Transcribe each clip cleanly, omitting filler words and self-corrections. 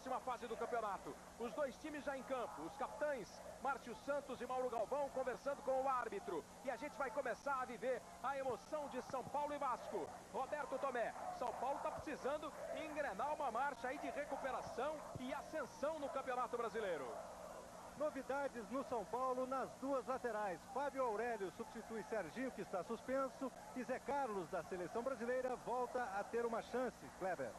próxima fase do campeonato. Os dois times já em campo, os capitães Márcio Santos e Mauro Galvão conversando com o árbitro. E a gente vai começar a viver a emoção de São Paulo e Vasco. Roberto Tomé, São Paulo está precisando engrenar uma marcha aí de recuperação e ascensão no Campeonato Brasileiro. Novidades no São Paulo nas duas laterais. Fábio Aurélio substitui Serginho, que está suspenso, e Zé Carlos, da seleção brasileira, volta a ter uma chance. Kleber.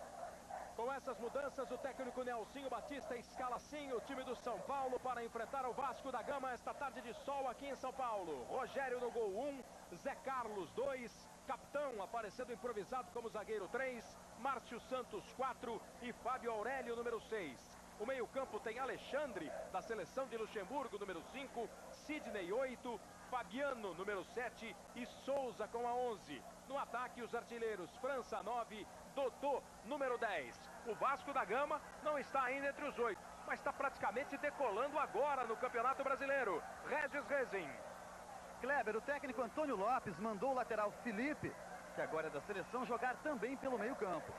Com essas mudanças, o técnico Nelsinho Batista escala sim o time do São Paulo para enfrentar o Vasco da Gama esta tarde de sol aqui em São Paulo. Rogério no gol 1, Zé Carlos 2, Capitão aparecendo improvisado como zagueiro 3, Márcio Santos 4 e Fábio Aurélio número 6. O meio-campo tem Alexandre, da seleção de Luxemburgo, número 5, Sidney 8, Fabiano, número 7 e Souza com a 11. No ataque, os artilheiros França 9, Dodô, número 10. O Vasco da Gama não está ainda entre os 8, mas está praticamente decolando agora no Campeonato Brasileiro. Regis Rezin. Kleber, o técnico Antônio Lopes mandou o lateral Felipe, que agora é da seleção, jogar também pelo meio-campo.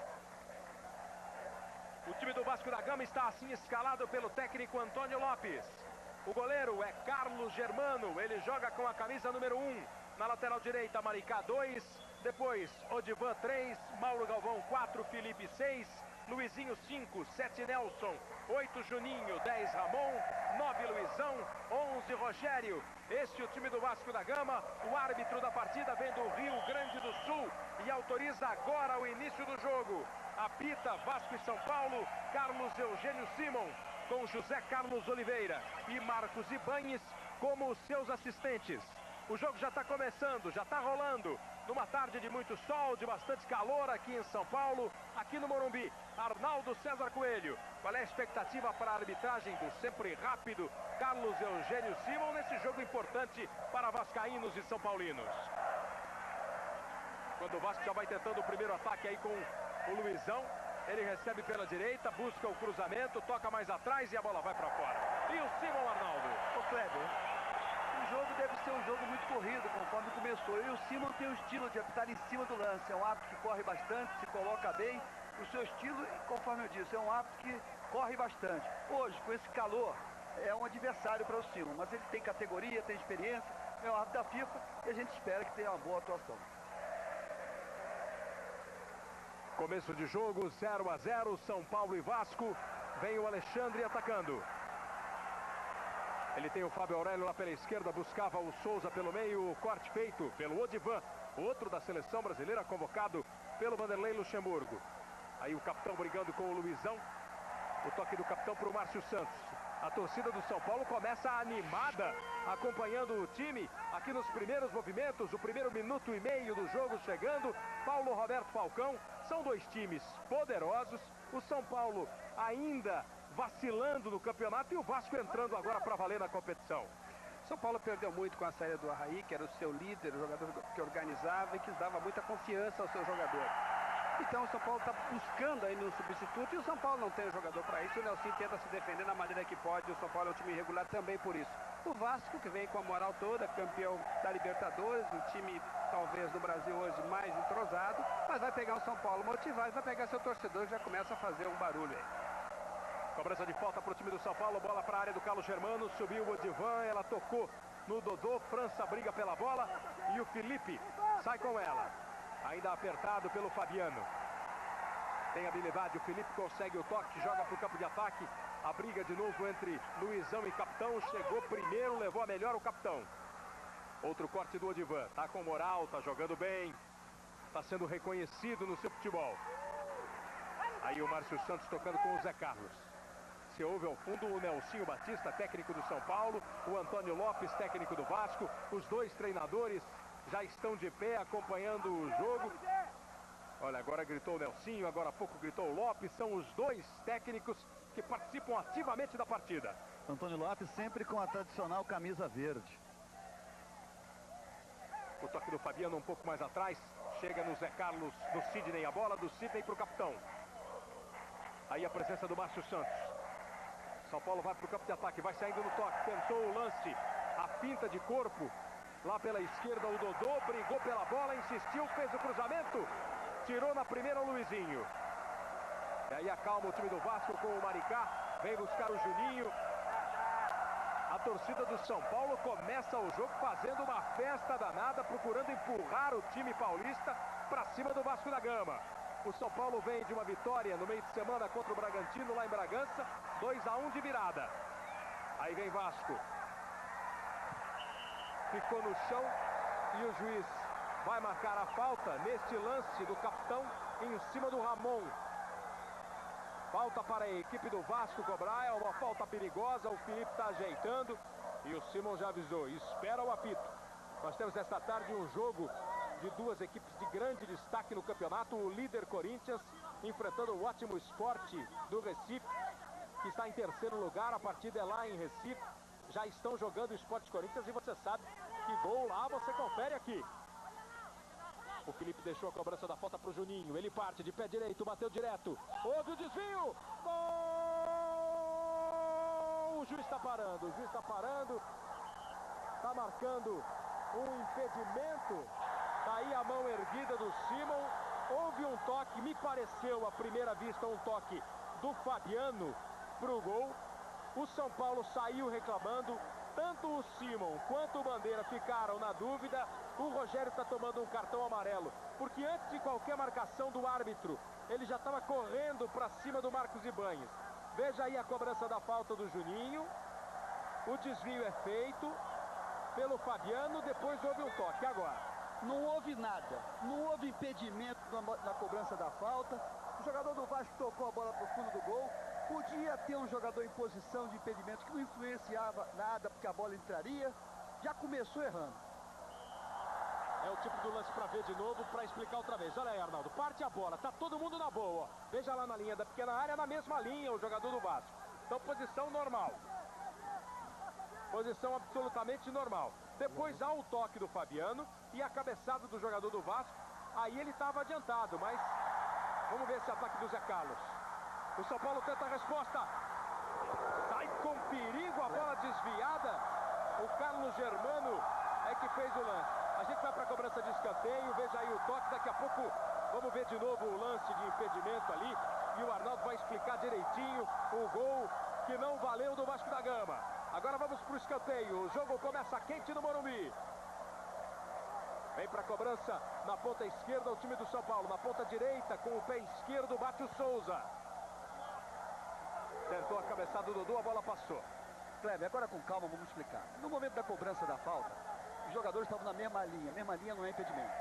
O time do Vasco da Gama está assim escalado pelo técnico Antônio Lopes. O goleiro é Carlos Germano, ele joga com a camisa número 1. Na lateral direita, Maricá 2, depois Odivan 3, Mauro Galvão 4, Felipe 6, Luizinho 5, 7 Nelson, 8 Juninho, 10 Ramon, 9 Luizão, 11 Rogério. Este é o time do Vasco da Gama. O árbitro da partida vem do Rio Grande do Sul e autoriza agora o início do jogo. Apita Vasco e São Paulo, Carlos Eugênio Simon, com José Carlos Oliveira e Marcos Ibanes como os seus assistentes. O jogo já está começando, já está rolando. Numa tarde de muito sol, de bastante calor aqui em São Paulo, aqui no Morumbi. Arnaldo César Coelho, qual é a expectativa para a arbitragem do sempre rápido Carlos Eugênio Simon nesse jogo importante para vascaínos e são paulinos? Quando o Vasco já vai tentando o primeiro ataque aí com o Luizão, ele recebe pela direita, busca o cruzamento, toca mais atrás e a bola vai para fora. E o Simon, Arnaldo? Ô Kleber, o jogo deve ser um jogo muito corrido, conforme começou. E o Simon tem o estilo de apitar em cima do lance. É um árbitro que corre bastante, se coloca bem. O seu estilo, conforme eu disse, é um árbitro que corre bastante. Hoje, com esse calor, é um adversário para o Simon. Mas ele tem categoria, tem experiência, é um árbitro da FIFA e a gente espera que tenha uma boa atuação. Começo de jogo, 0-0, São Paulo e Vasco. Vem o Alexandre atacando. Ele tem o Fábio Aurélio lá pela esquerda, buscava o Souza pelo meio, o corte feito pelo Odivan, outro da seleção brasileira convocado pelo Vanderlei Luxemburgo. Aí o capitão brigando com o Luizão, o toque do capitão para o Márcio Santos. A torcida do São Paulo começa animada, acompanhando o time aqui nos primeiros movimentos, o primeiro minuto e meio do jogo chegando. Paulo Roberto Falcão, são dois times poderosos, o São Paulo ainda vacilando no campeonato e o Vasco entrando agora para valer na competição. São Paulo perdeu muito com a saída do Arraí, que era o seu líder, o jogador que organizava e que dava muita confiança ao seu jogador. Então o São Paulo está buscando aí no substituto e o São Paulo não tem um jogador para isso. O Nelson tenta se defender da maneira que pode. O São Paulo é um time irregular também por isso. O Vasco, que vem com a moral toda, campeão da Libertadores, o time talvez no Brasil hoje mais entrosado, mas vai pegar o São Paulo motivado, vai pegar seu torcedor e já começa a fazer um barulho aí. Cobrança de falta para o time do São Paulo, bola para a área do Carlos Germano, subiu o Odivan, ela tocou no Dodô, França briga pela bola e o Felipe sai com ela. Ainda apertado pelo Fabiano. Tem habilidade, o Felipe consegue o toque, joga para o campo de ataque. A briga de novo entre Luizão e Capitão. Chegou primeiro, levou a melhor o Capitão. Outro corte do Odivan. Tá com moral, tá jogando bem. Tá sendo reconhecido no seu futebol. Aí o Márcio Santos tocando com o Zé Carlos. Se ouve ao fundo o Nelsinho Batista, técnico do São Paulo. O Antônio Lopes, técnico do Vasco. Os dois treinadores já estão de pé acompanhando o jogo. Olha, agora gritou o Nelsinho, agora há pouco gritou o Lopes. São os dois técnicos que participam ativamente da partida. Antônio Lopes sempre com a tradicional camisa verde. O toque do Fabiano um pouco mais atrás. Chega no Zé Carlos, no Sidney. A bola do Sidney para o capitão. Aí a presença do Márcio Santos. São Paulo vai para o campo de ataque, vai saindo no toque. Tentou o lance, a finta de corpo. Lá pela esquerda o Dodô, brigou pela bola, insistiu, fez o cruzamento. Tirou na primeira o Luizinho. E aí acalma o time do Vasco com o Maricá. Vem buscar o Juninho. A torcida do São Paulo começa o jogo fazendo uma festa danada, procurando empurrar o time paulista para cima do Vasco da Gama. O São Paulo vem de uma vitória no meio de semana contra o Bragantino lá em Bragança, 2-1 de virada. Aí vem Vasco. Ficou no chão e o juiz vai marcar a falta neste lance do capitão em cima do Ramon. Falta para a equipe do Vasco cobrar, é uma falta perigosa, o Felipe está ajeitando e o Simon já avisou, espera o apito. Nós temos esta tarde um jogo de duas equipes de grande destaque no campeonato, o líder Corinthians enfrentando o ótimo Esporte do Recife, que está em terceiro lugar, a partida é lá em Recife, já estão jogando o Esporte Corinthians e você sabe que gol lá você confere aqui. O Felipe deixou a cobrança da falta para o Juninho. Ele parte de pé direito, bateu direto. Houve o desvio. Gol! O juiz está parando. O juiz está parando. Está marcando um impedimento. Está aí a mão erguida do Simon. Houve um toque, me pareceu à primeira vista um toque do Fabiano para o gol. O São Paulo saiu reclamando. Tanto o Simon quanto o Bandeira ficaram na dúvida. O Rogério está tomando um cartão amarelo, porque antes de qualquer marcação do árbitro, ele já estava correndo para cima do Marcos Ibanez. Veja aí a cobrança da falta do Juninho. O desvio é feito pelo Fabiano, depois houve um toque. Agora, não houve nada, não houve impedimento na cobrança da falta. O jogador do Vasco tocou a bola para o fundo do gol. Podia ter um jogador em posição de impedimento que não influenciava nada, porque a bola entraria. Já começou errando. É o tipo do lance para ver de novo, para explicar outra vez. Olha aí, Arnaldo, parte a bola, tá todo mundo na boa, ó. Veja lá na linha da pequena área, na mesma linha o jogador do Vasco. Então posição normal. Posição absolutamente normal. Depois há o toque do Fabiano e a cabeçada do jogador do Vasco. Aí ele estava adiantado, mas vamos ver esse ataque do Zé Carlos. O São Paulo tenta a resposta. Sai com perigo, a bola desviada. O Carlos Germano é que fez o lance. A gente vai para a cobrança de escanteio, veja aí o toque, daqui a pouco vamos ver de novo o lance de impedimento ali. E o Arnaldo vai explicar direitinho o gol que não valeu do Vasco da Gama. Agora vamos para o escanteio, o jogo começa quente no Morumbi. Vem para a cobrança na ponta esquerda o time do São Paulo, na ponta direita com o pé esquerdo bate o Souza. Tentou a cabeçada do Dudu, a bola passou. Kleber, agora com calma vamos explicar. No momento da cobrança da falta, os jogadores estavam na mesma linha não é impedimento.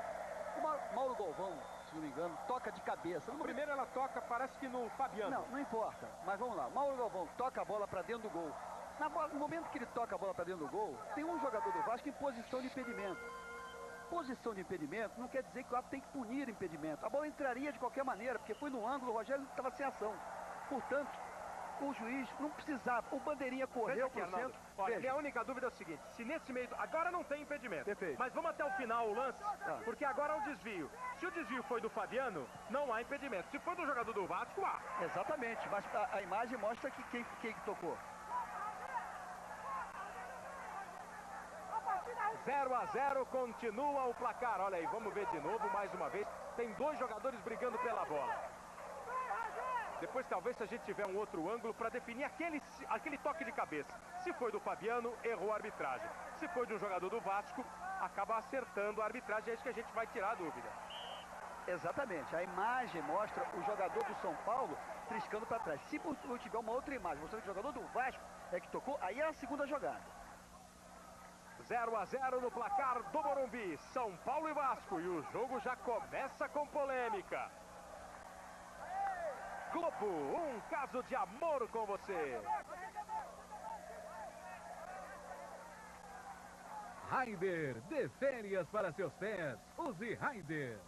O Mauro Galvão, se não me engano, toca de cabeça. No Primeiro ela toca, parece que no Fabiano. Não importa, mas vamos lá. Mauro Galvão toca a bola para dentro do gol. No momento que ele toca a bola para dentro do gol, tem um jogador do Vasco em posição de impedimento. Posição de impedimento não quer dizer que o árbitro tem que punir impedimento. A bola entraria de qualquer maneira, porque foi no ângulo, o Rogério estava sem ação. Portanto, o juiz não precisava, o bandeirinha correu para o centro. Olha, minha única dúvida é o seguinte, se nesse meio, agora não tem impedimento. Perfeito. Mas vamos até o final o lance, porque agora é um desvio. Se o desvio foi do Fabiano, não há impedimento. Se foi do jogador do Vasco, há. Exatamente, mas a imagem mostra que quem tocou. 0-0, continua o placar. Olha aí, vamos ver de novo, mais uma vez. Tem dois jogadores brigando pela bola. Depois, talvez, se a gente tiver um outro ângulo para definir aquele toque de cabeça. Se foi do Fabiano, errou a arbitragem. Se foi de um jogador do Vasco, acaba acertando a arbitragem. É isso que a gente vai tirar a dúvida. Exatamente. A imagem mostra o jogador do São Paulo triscando para trás. Se eu tiver uma outra imagem mostrando que o jogador do Vasco é que tocou, aí é a segunda jogada. 0-0 no placar do Morumbi. São Paulo e Vasco. E o jogo já começa com polêmica. Globo, um caso de amor com você. Raider, dê férias para seus pés. Use Raider.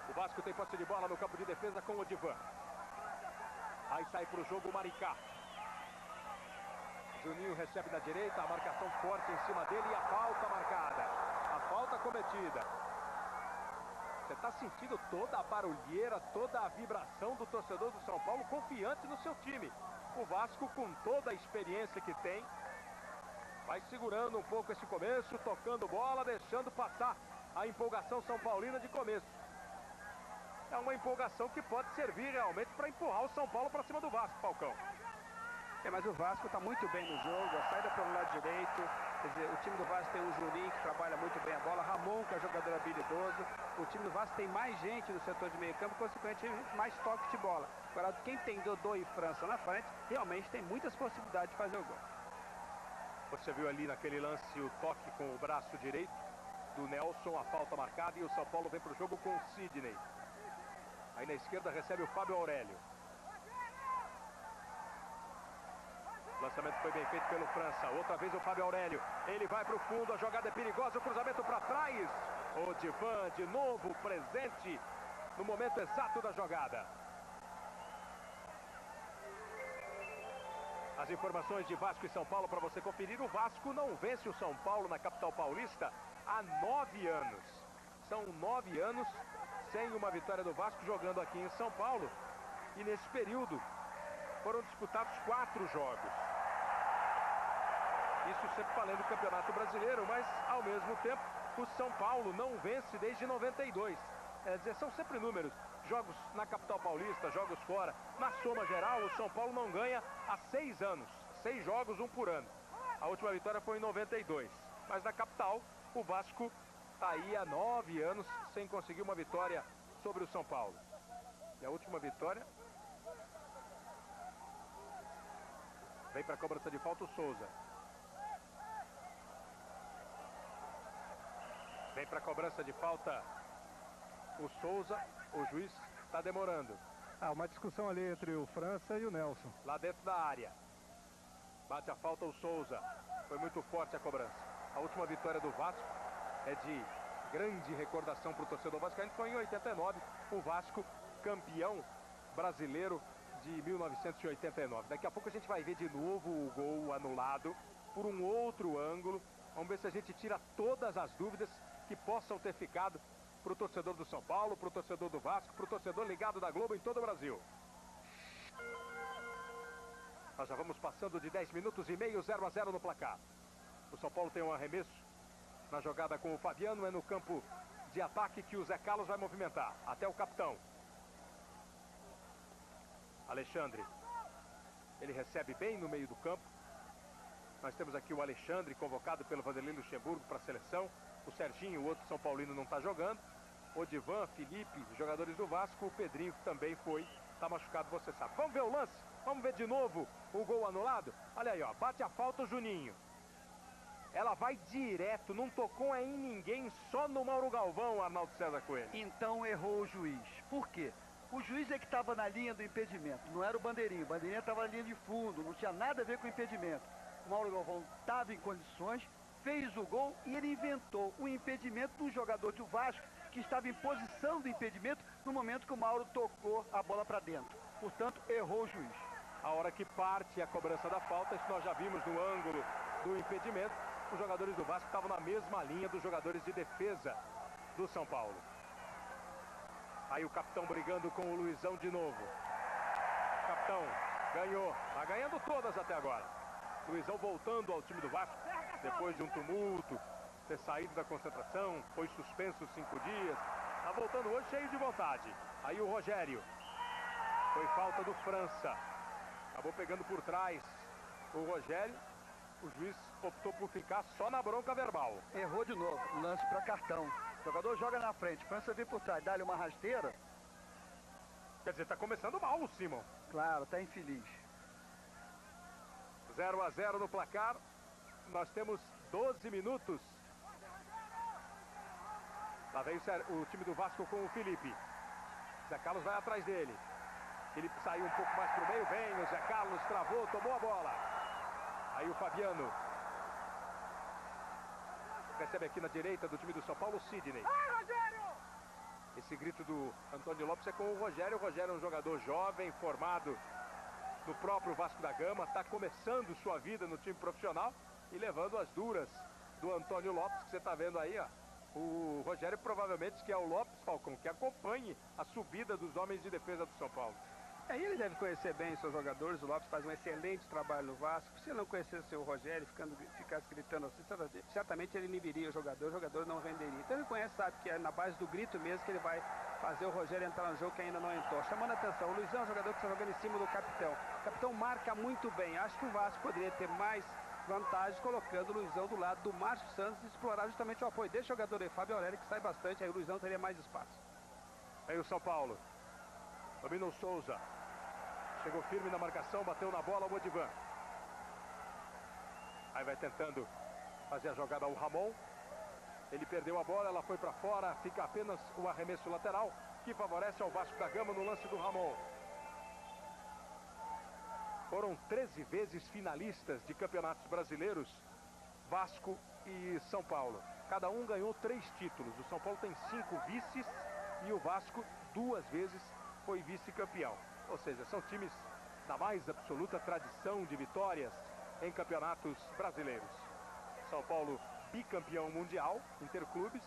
O Vasco tem posse de bola no campo de defesa com o Divan. Aí sai para o jogo o Maricá. Juninho recebe da direita, a marcação forte em cima dele e a falta marcada. A falta cometida. Você está sentindo toda a barulheira, toda a vibração do torcedor do São Paulo confiante no seu time. O Vasco, com toda a experiência que tem, vai segurando um pouco esse começo, tocando bola, deixando passar a empolgação são paulina de começo. é uma empolgação que pode servir realmente para empurrar o São Paulo para cima do Vasco, Falcão. Mas o Vasco está muito bem no jogo, a saída pelo lado direito. Quer dizer, o time do Vasco tem o Juninho, que trabalha muito bem a bola, Ramon, que é jogador habilidoso. O time do Vasco tem mais gente no setor de meio campo, consequentemente mais toques de bola. Agora, quem tem Dodô e França na frente, realmente tem muitas possibilidades de fazer o gol. Você viu ali naquele lance o toque com o braço direito do Nelson, a falta marcada, e o São Paulo vem para o jogo com o Sidney. Aí na esquerda recebe o Fábio Aurélio. O lançamento foi bem feito pelo França. Outra vez o Fábio Aurélio. Ele vai para o fundo, a jogada é perigosa, o cruzamento para trás. O Divan de novo presente no momento exato da jogada. As informações de Vasco e São Paulo para você conferir. O Vasco não vence o São Paulo na capital paulista há 9 anos. São 9 anos sem uma vitória do Vasco jogando aqui em São Paulo. E nesse período foram disputados 4 jogos. Isso sempre valendo o Campeonato Brasileiro, mas ao mesmo tempo o São Paulo não vence desde 92. Quer dizer, são sempre números. Jogos na capital paulista, jogos fora. Na soma geral, o São Paulo não ganha há 6 anos. 6 jogos, 1 por ano. A última vitória foi em 92. Mas na capital, o Vasco está aí há 9 anos sem conseguir uma vitória sobre o São Paulo. E a última vitória... Vem para a cobrança de falta o Souza. Vem para a cobrança de falta o Souza. O juiz está demorando. Uma discussão ali entre o França e o Nelson. Lá dentro da área. Bate a falta o Souza. Foi muito forte a cobrança. A última vitória do Vasco é de grande recordação para o torcedor vascaíno. Foi em 89. O Vasco campeão brasileiro de 1989. Daqui a pouco a gente vai ver de novo o gol anulado por um outro ângulo. Vamos ver se a gente tira todas as dúvidas que possam ter ficado para o torcedor do São Paulo, para o torcedor do Vasco, para o torcedor ligado da Globo em todo o Brasil. Nós já vamos passando de 10 minutos e meio, 0 a 0 no placar. O São Paulo tem um arremesso na jogada com o Fabiano. É no campo de ataque que o Zé Carlos vai movimentar. Até o capitão. Alexandre. Ele recebe bem no meio do campo. Nós temos aqui o Alexandre, convocado pelo Vanderlei Luxemburgo para a seleção. O Serginho, o outro São Paulino, não está jogando. O Divan, Felipe, os jogadores do Vasco. O Pedrinho, que também foi, está machucado, você sabe. Vamos ver o lance? Vamos ver de novo o gol anulado? Olha aí, ó, bate a falta o Juninho. Ela vai direto, não tocou em ninguém, só no Mauro Galvão, Arnaldo César Coelho. Então errou o juiz. Por quê? O juiz é que estava na linha do impedimento, não era o Bandeirinha. O Bandeirinha estava na linha de fundo, não tinha nada a ver com o impedimento. O Mauro Galvão estava em condições, fez o gol e ele inventou o impedimento do jogador do Vasco, que estava em posição do impedimento no momento que o Mauro tocou a bola para dentro. Portanto, errou o juiz. A hora que parte a cobrança da falta, isso nós já vimos no ângulo do impedimento. Os jogadores do Vasco estavam na mesma linha dos jogadores de defesa do São Paulo. Aí o capitão brigando com o Luizão de novo. Capitão ganhou, tá ganhando todas até agora. Luizão voltando ao time do Vasco, depois de um tumulto, ter saído da concentração, foi suspenso 5 dias. Tá voltando hoje cheio de vontade. Aí o Rogério. Foi falta do França. Acabou pegando por trás o Rogério. O juiz optou por ficar só na bronca verbal. Errou de novo, lance para cartão. O jogador joga na frente, França vem por trás, dá-lhe uma rasteira. Quer dizer, tá começando mal o Simon. Claro, tá infeliz. 0 a 0 no placar. Nós temos 12 minutos. Lá vem o time do Vasco com o Felipe. Zé Carlos vai atrás dele. Felipe saiu um pouco mais pro meio, vem o Zé Carlos, travou, tomou a bola. Aí o Fabiano. Recebe aqui na direita do time do São Paulo, o Sidney. Esse grito do Antônio Lopes é com o Rogério. O Rogério é um jogador jovem, formado no próprio Vasco da Gama. Está começando sua vida no time profissional e levando as duras do Antônio Lopes, que você está vendo aí, ó. O Rogério provavelmente que é o Lopes, Falcão, que acompanhe a subida dos homens de defesa do São Paulo. Aí ele deve conhecer bem seus jogadores. O Lopes faz um excelente trabalho no Vasco. Se ele não conhecesse o Rogério, ficasse gritando assim, certamente ele inibiria o jogador não renderia. Então ele conhece, sabe que é na base do grito mesmo que ele vai fazer o Rogério entrar no jogo que ainda não entrou. Chamando a atenção, o Luizão é um jogador que está jogando em cima do capitão. O capitão marca muito bem. Acho que o Vasco poderia ter mais vantagem colocando o Luizão do lado do Márcio Santos e explorar justamente o apoio desse jogador aí, Fábio Aurélio, que sai bastante, aí o Luizão teria mais espaço. Aí o São Paulo. Dominou Souza. Chegou firme na marcação, bateu na bola o Odivan. Aí vai tentando fazer a jogada o Ramon. Ele perdeu a bola, ela foi para fora. Fica apenas o arremesso lateral que favorece ao Vasco da Gama no lance do Ramon. Foram 13 vezes finalistas de campeonatos brasileiros, Vasco e São Paulo. Cada um ganhou 3 títulos. O São Paulo tem 5 vices e o Vasco 2 vezes foi vice-campeão. Ou seja, são times da mais absoluta tradição de vitórias em campeonatos brasileiros. São Paulo bicampeão mundial, interclubes,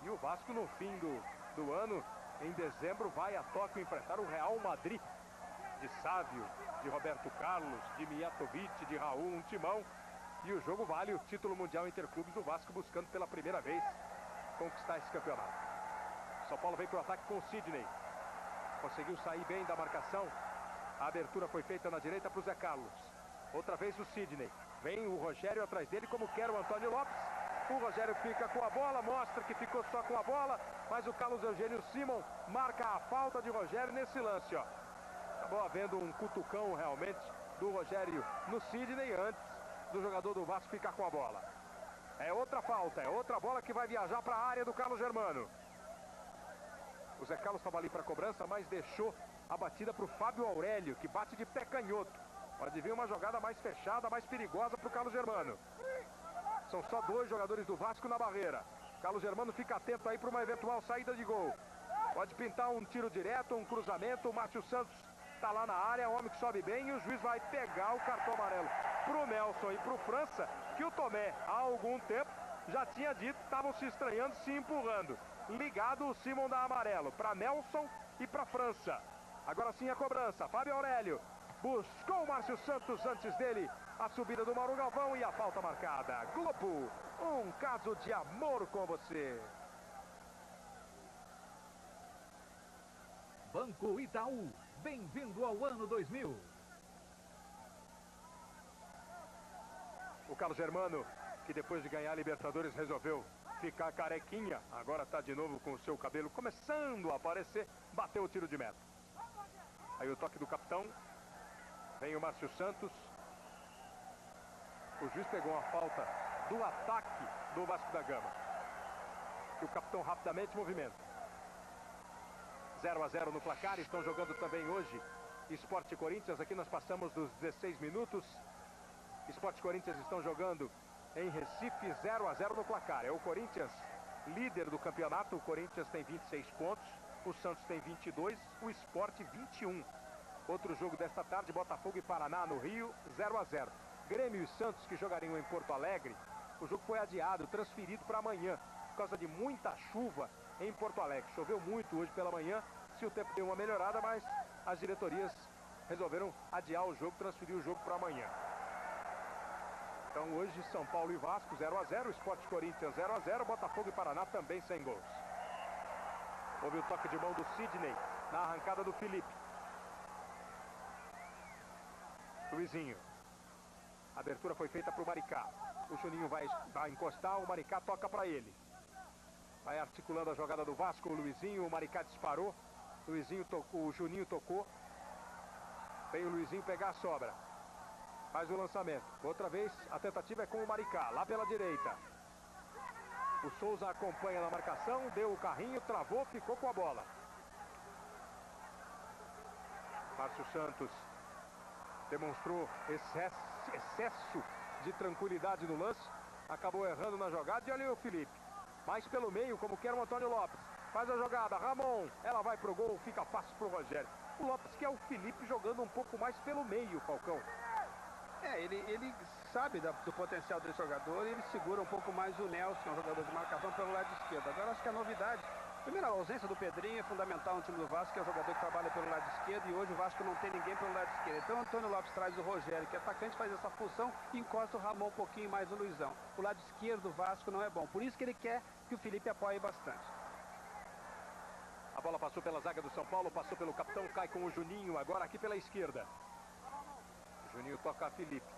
e o Vasco no fim do ano, em dezembro, vai a Tóquio enfrentar o Real Madrid, de Sávio, de Roberto Carlos, de Mijatovic, de Raul, um timão. E o jogo vale o título mundial interclubes do Vasco, buscando pela primeira vez conquistar esse campeonato. São Paulo vem para o ataque com o Sidney. Conseguiu sair bem da marcação. A abertura foi feita na direita para o Zé Carlos. Outra vez o Sidney. Vem o Rogério atrás dele, como quer o Antônio Lopes. O Rogério fica com a bola, mostra que ficou só com a bola, mas o Carlos Eugênio Simon marca a falta de Rogério nesse lance, ó. Acabou havendo um cutucão realmente do Rogério no Sidney antes do jogador do Vasco ficar com a bola. É outra falta, é outra bola que vai viajar para a área do Carlos Germano. O Zé Carlos estava ali para a cobrança, mas deixou a batida para o Fábio Aurélio, que bate de pé canhoto. Pode vir uma jogada mais fechada, mais perigosa para o Carlos Germano. São só 2 jogadores do Vasco na barreira. Carlos Germano fica atento aí para uma eventual saída de gol. Pode pintar um tiro direto, um cruzamento. O Márcio Santos está lá na área, o homem que sobe bem, e o juiz vai pegar o cartão amarelo para o Nelson e para o França, que o Tomé há algum tempo já tinha dito que estavam se estranhando, se empurrando. Ligado o Simon da amarelo para Nelson e para França. Agora sim a cobrança. Fábio Aurélio buscou o Márcio Santos antes dele. A subida do Mauro Galvão e a falta marcada. Globo, um caso de amor com você. Banco Itaú, bem-vindo ao ano 2000. O Carlos Germano, que depois de ganhar a Libertadores resolveu ficar carequinha, agora está de novo com o seu cabelo começando a aparecer, bateu o tiro de meta. Aí o toque do capitão, vem o Márcio Santos. O juiz pegou uma falta do ataque do Vasco da Gama, que o capitão rapidamente movimenta. 0-0 no placar. Estão jogando também hoje Sport e Corinthians. Aqui nós passamos dos 16 minutos. Sport e Corinthians estão jogando em Recife, 0-0 no placar. É o Corinthians líder do campeonato. O Corinthians tem 26 pontos, o Santos tem 22, o Sport 21. Outro jogo desta tarde, Botafogo e Paraná no Rio, 0-0. Grêmio e Santos, que jogariam em Porto Alegre, o jogo foi adiado, transferido para amanhã, por causa de muita chuva em Porto Alegre. Choveu muito hoje pela manhã, se o tempo deu uma melhorada, mas as diretorias resolveram adiar o jogo, transferir o jogo para amanhã. Então hoje São Paulo e Vasco 0-0, Sport Corinthians 0-0, Botafogo e Paraná também sem gols. Houve o toque de mão do Sidney na arrancada do Felipe. Luizinho. A abertura foi feita para o Maricá. O Juninho vai encostar, o Maricá toca para ele. Vai articulando a jogada do Vasco, o Luizinho, o Maricá disparou. Luizinho tocou, o Juninho tocou. Veio o Luizinho pegar a sobra. Faz o lançamento. Outra vez a tentativa é com o Maricá, lá pela direita. O Souza acompanha na marcação, deu o carrinho, travou, ficou com a bola. Márcio Santos demonstrou excesso de tranquilidade no lance. Acabou errando na jogada e olha o Felipe. Mais pelo meio, como quer o Antônio Lopes. Faz a jogada, Ramon. Ela vai pro gol, fica fácil pro Rogério. O Lopes que é o Felipe jogando um pouco mais pelo meio, Falcão. Ele sabe do potencial desse jogador e ele segura um pouco mais o Nelson, o jogador de marcação, pelo lado esquerdo. Agora acho que a novidade Primeiro, a ausência do Pedrinho é fundamental no time do Vasco, que é o jogador que trabalha pelo lado esquerdo, e hoje o Vasco não tem ninguém pelo lado esquerdo. Então o Antônio Lopes traz o Rogério, que é atacante, faz essa função e encosta o Ramon um pouquinho mais no Luizão. O lado esquerdo do Vasco não é bom, por isso que ele quer que o Felipe apoie bastante. A bola passou pela zaga do São Paulo, passou pelo capitão, cai com o Juninho, agora aqui pela esquerda. O Juninho toca a Felipe.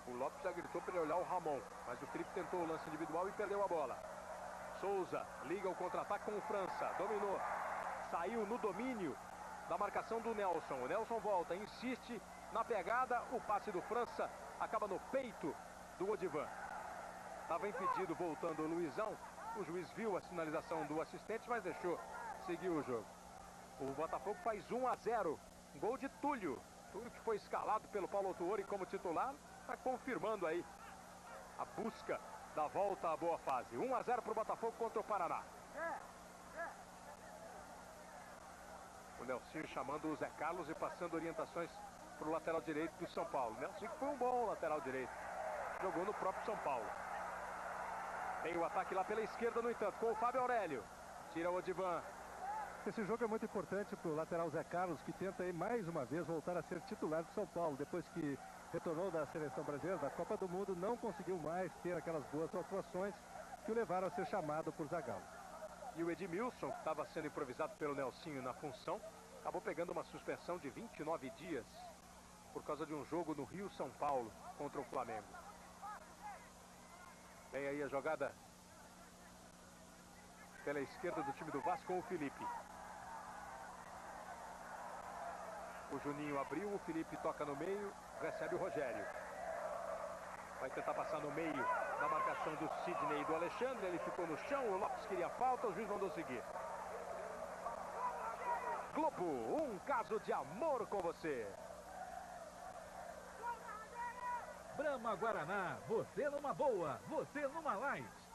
O Lopes já gritou para ele olhar o Ramon, mas o Felipe tentou o lance individual e perdeu a bola. Souza liga o contra-ataque com o França, dominou, saiu no domínio da marcação do Nelson. O Nelson volta, insiste na pegada, o passe do França acaba no peito do Odivan. Estava impedido voltando o Luizão, o juiz viu a sinalização do assistente, mas deixou seguir o jogo. O Botafogo faz 1-0, gol de Túlio. Túlio, que foi escalado pelo Paulo Autuori como titular, está confirmando aí a busca da volta à boa fase. 1-0 para o Botafogo contra o Paraná. O Nelsinho chamando o Zé Carlos e passando orientações para o lateral direito do São Paulo. Nelsinho que foi um bom lateral direito. Jogou no próprio São Paulo. Tem o ataque lá pela esquerda, no entanto, com o Fábio Aurélio. Tira o Odivan. Esse jogo é muito importante para o lateral Zé Carlos, que tenta aí mais uma vez voltar a ser titular do São Paulo, depois que retornou da seleção brasileira, da Copa do Mundo, não conseguiu mais ter aquelas boas atuações que o levaram a ser chamado por Zagallo. E o Edmilson, que estava sendo improvisado pelo Nelsinho na função, acabou pegando uma suspensão de 29 dias por causa de um jogo no Rio-São Paulo contra o Flamengo. Vem aí a jogada pela esquerda do time do Vasco com o Felipe. O Juninho abriu, o Felipe toca no meio, recebe o Rogério. Vai tentar passar no meio da marcação do Sidney e do Alexandre. Ele ficou no chão, o Lopes queria falta, o juiz mandou seguir. Globo, um caso de amor com você. Brahma Guaraná, você numa boa, você numa light.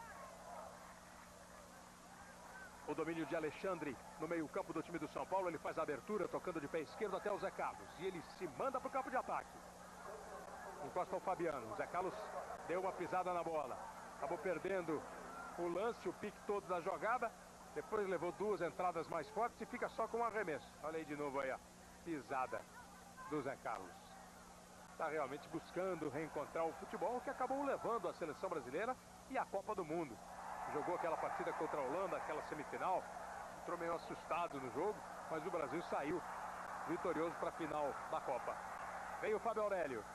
O domínio de Alexandre no meio-campo do time do São Paulo. Ele faz a abertura, tocando de pé esquerdo até o Zé Carlos. E ele se manda para o campo de ataque. Encosta o Fabiano. O Zé Carlos deu uma pisada na bola. Acabou perdendo o lance, o pique todo da jogada. Depois levou duas entradas mais fortes e fica só com um arremesso. Olha aí de novo aí a pisada do Zé Carlos. Está realmente buscando reencontrar o futebol que acabou levando a seleção brasileira e a Copa do Mundo. Jogou aquela partida contra a Holanda, aquela semifinal. Entrou meio assustado no jogo, mas o Brasil saiu vitorioso para a final da Copa. Veio o Fábio Aurélio.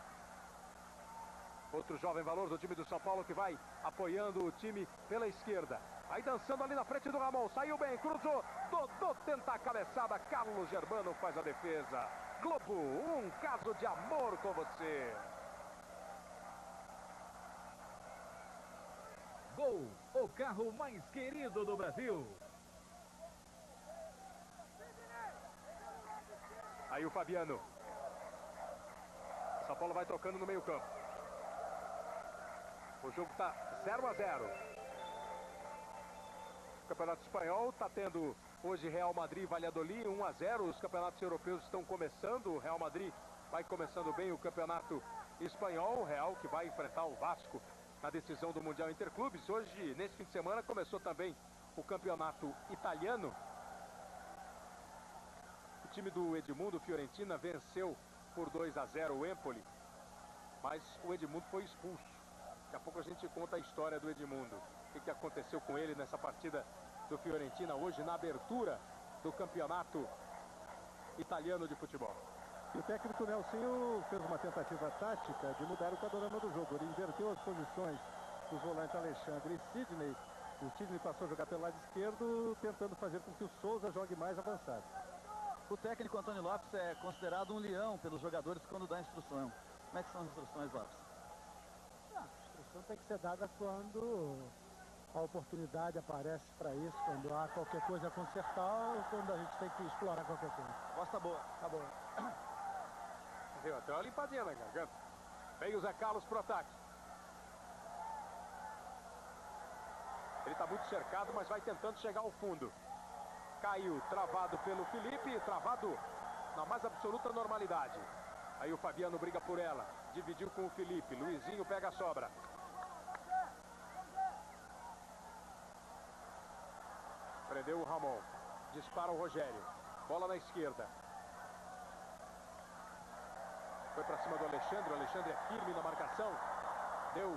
Outro jovem valor do time do São Paulo que vai apoiando o time pela esquerda. Aí dançando ali na frente do Ramon. Saiu bem, cruzou. Dodô tenta a cabeçada. Carlos Germano faz a defesa. Globo, um caso de amor com você. Gol, o carro mais querido do Brasil. Aí o Fabiano. São Paulo vai tocando no meio campo. O jogo está 0-0. O Campeonato Espanhol está tendo hoje Real Madrid e Valladolid 1-0. Os campeonatos europeus estão começando. O Real Madrid vai começando bem o Campeonato Espanhol. O Real que vai enfrentar o Vasco na decisão do Mundial Interclubes. Hoje, nesse fim de semana, começou também o Campeonato Italiano. O time do Edmundo Fiorentina venceu por 2-0 o Empoli, mas o Edmundo foi expulso. Daqui a pouco a gente conta a história do Edmundo. O que aconteceu com ele nessa partida do Fiorentina hoje na abertura do Campeonato Italiano de Futebol. E o técnico Nelsinho fez uma tentativa tática de mudar o panorama do jogo. Ele inverteu as posições dos volantes Alexandre e Sidney. O Sidney passou a jogar pelo lado esquerdo, tentando fazer com que o Souza jogue mais avançado. O técnico Antônio Lopes é considerado um leão pelos jogadores quando dá instrução. Como é que são as instruções, Lopes? A instrução tem que ser dada quando a oportunidade aparece para isso, quando há qualquer coisa a consertar ou quando a gente tem que explorar qualquer coisa. Costa boa. Tá bom. Deu até uma limpadinha na garganta. Vem o Zé Carlos pro ataque. Ele está muito cercado, mas vai tentando chegar ao fundo. Caiu, travado pelo Felipe, travado na mais absoluta normalidade. Aí o Fabiano briga por ela, dividiu com o Felipe, Luizinho pega a sobra. Prendeu o Ramon. Dispara o Rogério. Bola na esquerda. Foi para cima do Alexandre. O Alexandre é firme na marcação. Deu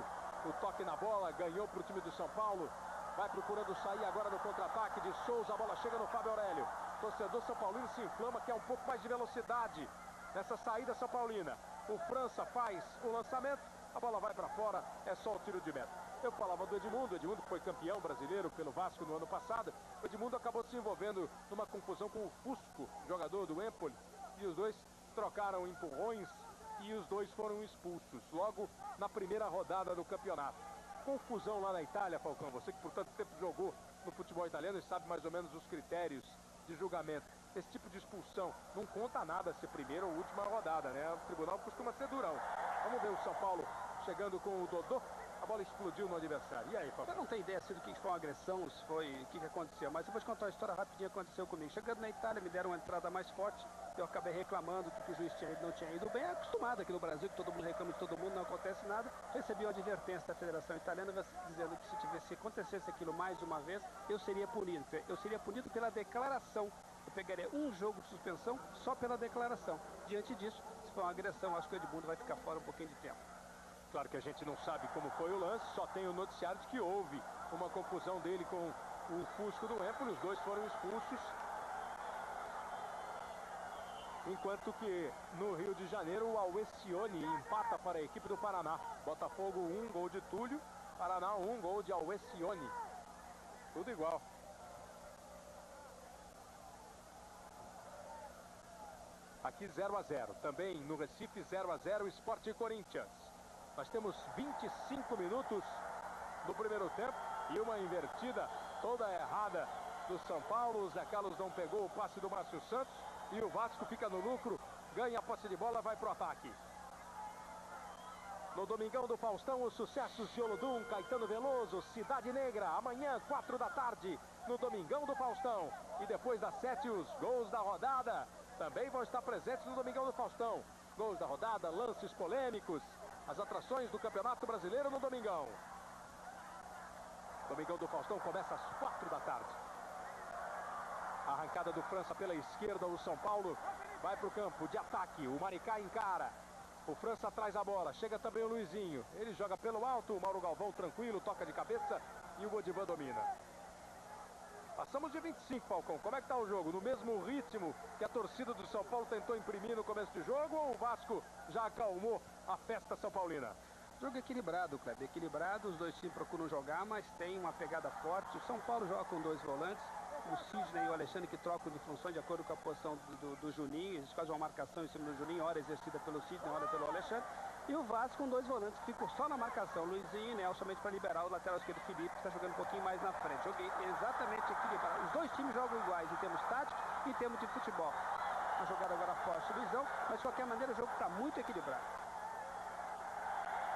o toque na bola. Ganhou para o time do São Paulo. Vai procurando sair agora no contra-ataque de Souza. A bola chega no Fábio Aurélio. Torcedor São Paulino se inflama, quer um pouco mais de velocidade nessa saída São Paulina. O França faz o lançamento. A bola vai para fora. É só o tiro de meta. Eu falava do Edmundo. Edmundo foi campeão brasileiro pelo Vasco no ano passado. O Edmundo acabou se envolvendo numa confusão com o Fusco, jogador do Empoli. E os dois trocaram empurrões e os dois foram expulsos logo na primeira rodada do campeonato. Confusão lá na Itália, Falcão. Você que por tanto tempo jogou no futebol italiano e sabe mais ou menos os critérios de julgamento. Esse tipo de expulsão não conta nada se primeira ou última rodada, né? O tribunal costuma ser durão. Vamos ver o São Paulo chegando com o Dodô. A bola explodiu no adversário. E aí, Falcão? Eu não tenho ideia se do que foi uma agressão, se foi o que aconteceu, mas eu vou te contar uma história rapidinho que aconteceu comigo. Chegando na Itália, me deram uma entrada mais forte, eu acabei reclamando que o juiz não tinha ido bem. É acostumado aqui no Brasil, que todo mundo reclama de todo mundo, não acontece nada. Recebi uma advertência da Federação Italiana dizendo que se acontecesse aquilo mais uma vez, eu seria punido. Eu seria punido pela declaração. Eu pegaria um jogo de suspensão só pela declaração. Diante disso, se for uma agressão, acho que o Edmundo vai ficar fora um pouquinho de tempo. Claro que a gente não sabe como foi o lance, só tem o noticiário de que houve uma confusão dele com o Fusco do Empoli. Os dois foram expulsos. Enquanto que no Rio de Janeiro o Alwessione empata para a equipe do Paraná. Botafogo 1, gol de Túlio. Paraná 1, gol de Alwessione. Tudo igual. Aqui 0-0. Também no Recife 0-0, Sport e Corinthians. Nós temos 25 minutos no primeiro tempo e uma invertida toda errada do São Paulo. O Zé Carlos não pegou o passe do Márcio Santos e o Vasco fica no lucro, ganha a posse de bola, vai pro ataque. No Domingão do Faustão, os sucessos de Olodum, Caetano Veloso, Cidade Negra, amanhã 4 da tarde no Domingão do Faustão. E depois das 7, os gols da rodada também vão estar presentes no Domingão do Faustão. Gols da rodada, lances polêmicos, as atrações do Campeonato Brasileiro no Domingão. Domingão do Faustão começa às 4 da tarde. Arrancada do França pela esquerda, o São Paulo vai para o campo de ataque. O Maricá encara. O França traz a bola, chega também o Luizinho. Ele joga pelo alto, o Mauro Galvão tranquilo, toca de cabeça e o Odivan domina. Passamos de 25, Falcão. Como é que está o jogo? No mesmo ritmo que a torcida do São Paulo tentou imprimir no começo do jogo, ou o Vasco já acalmou a festa são paulina? Jogo equilibrado, Kleber. Equilibrado, os dois times procuram jogar, mas tem uma pegada forte. O São Paulo joga com dois volantes, o Sidney e o Alexandre, que trocam de função de acordo com a posição do Juninho. Eles fazem uma marcação em cima do Juninho, hora exercida pelo Sidney, hora pelo Alexandre. E o Vasco com dois volantes que ficam só na marcação, Luizinho e Nelson, somente para liberar o lateral esquerdo Felipe, que está jogando um pouquinho mais na frente. Joguei exatamente equilibrado. Os dois times jogam iguais em termos táticos e em termos de futebol. A jogada agora forte do Luizão, mas de qualquer maneira o jogo está muito equilibrado.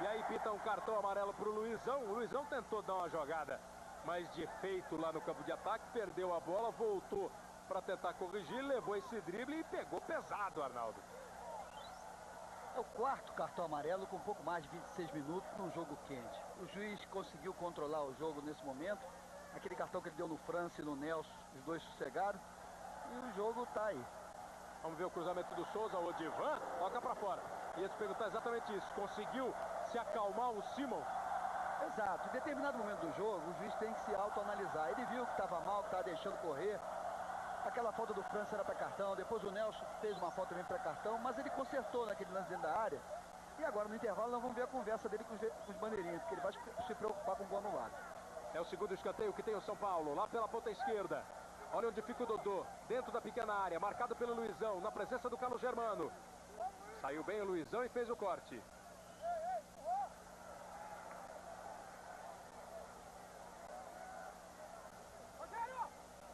E aí pita um cartão amarelo para o Luizão. O Luizão tentou dar uma jogada mais de efeito lá no campo de ataque, perdeu a bola, voltou para tentar corrigir, levou esse drible e pegou pesado, Arnaldo. É o quarto cartão amarelo com um pouco mais de 26 minutos num jogo quente. O juiz conseguiu controlar o jogo nesse momento. Aquele cartão que ele deu no França e no Nelson, os dois sossegaram. E o jogo está aí. Vamos ver o cruzamento do Souza, o Odivan, toca para fora. Ia te perguntar exatamente isso. Conseguiu se acalmar o Simon? Exato. Em determinado momento do jogo, o juiz tem que se autoanalisar. Ele viu que estava mal, que estava deixando correr. Aquela falta do França era para cartão, depois o Nelson fez uma falta também para cartão, mas ele consertou naquele lance dentro da área. E agora no intervalo nós vamos ver a conversa dele com os bandeirinhas, porque ele vai se preocupar com o gol anulado. É o segundo escanteio que tem o São Paulo, lá pela ponta esquerda. Olha onde fica o Dodô, dentro da pequena área, marcado pelo Luizão, na presença do Carlos Germano. Saiu bem o Luizão e fez o corte.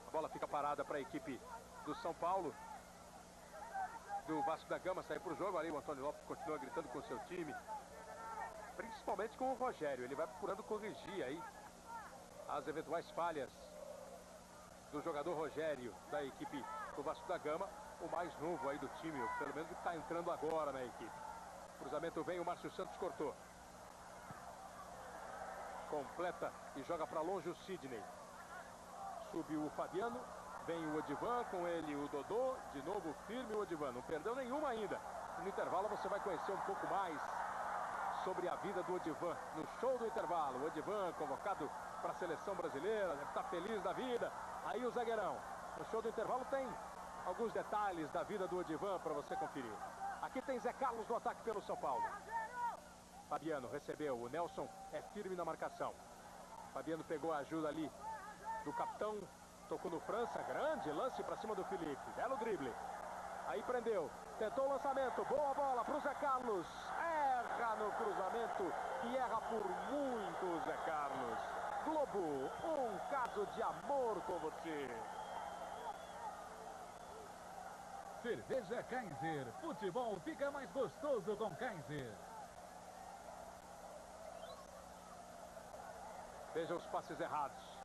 A bola fica parada para a equipe do São Paulo. Do Vasco da Gama sair para o jogo. Ali o Antônio Lopes continua gritando com o seu time. Principalmente com o Rogério. Ele vai procurando corrigir aí as eventuais falhas do jogador Rogério da equipe do Vasco da Gama. O mais novo aí do time, pelo menos que está entrando agora na equipe. Cruzamento vem, o Márcio Santos cortou. Completa e joga para longe o Sidney. Subiu o Fabiano, vem o Odivan, com ele o Dodô, de novo firme o Odivan, não perdeu nenhuma ainda. No intervalo você vai conhecer um pouco mais sobre a vida do Odivan. No show do intervalo, o Odivan convocado para a seleção brasileira, deve estar feliz da vida. Aí o zagueirão. No show do intervalo tem alguns detalhes da vida do Odivan para você conferir. Aqui tem Zé Carlos no ataque pelo São Paulo. Fabiano recebeu, o Nelson é firme na marcação. Fabiano pegou a ajuda ali do capitão, tocou no França, grande lance para cima do Felipe, belo drible. Aí prendeu, tentou o lançamento, boa bola para o Zé Carlos. Erra no cruzamento e erra por muito, Zé Carlos. Globo, um caso de amor com você. Cerveja Kaiser. Futebol fica mais gostoso com Kaiser. Veja os passes errados.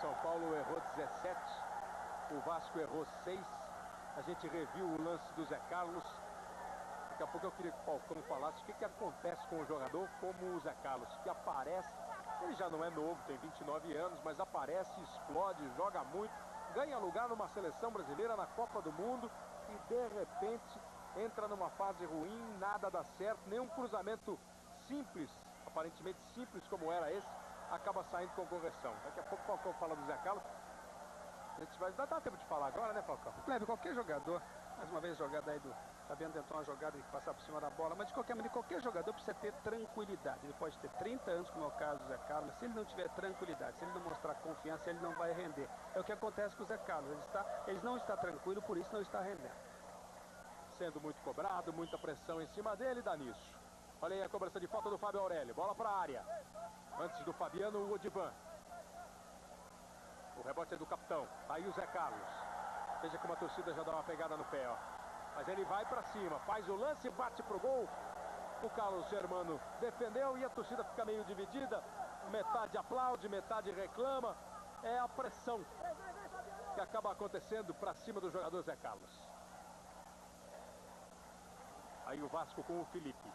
São Paulo errou 17. O Vasco errou 6. A gente reviu o lance do Zé Carlos. Daqui a pouco eu queria que o Falcão falasse o que acontece com um jogador como o Zé Carlos, que aparece, ele já não é novo, tem 29 anos, mas aparece, explode, joga muito, ganha lugar numa seleção brasileira na Copa do Mundo e de repente entra numa fase ruim, nada dá certo, nenhum cruzamento simples, aparentemente simples como era esse, acaba saindo com conversão. Daqui a pouco o Falcão fala do Zé Carlos. A gente vai dar tempo de falar agora, né, Falcão? Cleber, qualquer jogador, mais uma vez jogada aí do Fabiano, tentou uma jogada de passar por cima da bola, mas de qualquer maneira, qualquer jogador precisa ter tranquilidade. Ele pode ter 30 anos, como é o caso do Zé Carlos, se ele não tiver tranquilidade, se ele não mostrar confiança, ele não vai render. É o que acontece com o Zé Carlos, ele não está tranquilo, por isso não está rendendo. Sendo muito cobrado, muita pressão em cima dele, dá nisso. Olha aí a cobrança de falta do Fábio Aurélio, bola para a área. Antes do Fabiano, o Odivan. O rebote é do capitão, tá aí o Zé Carlos. Veja como a torcida já dá uma pegada no pé, ó. Mas ele vai pra cima, faz o lance, bate pro gol. O Carlos Germano defendeu e a torcida fica meio dividida. Metade aplaude, metade reclama. É a pressão que acaba acontecendo pra cima do jogador Zé Carlos. Aí o Vasco com o Felipe.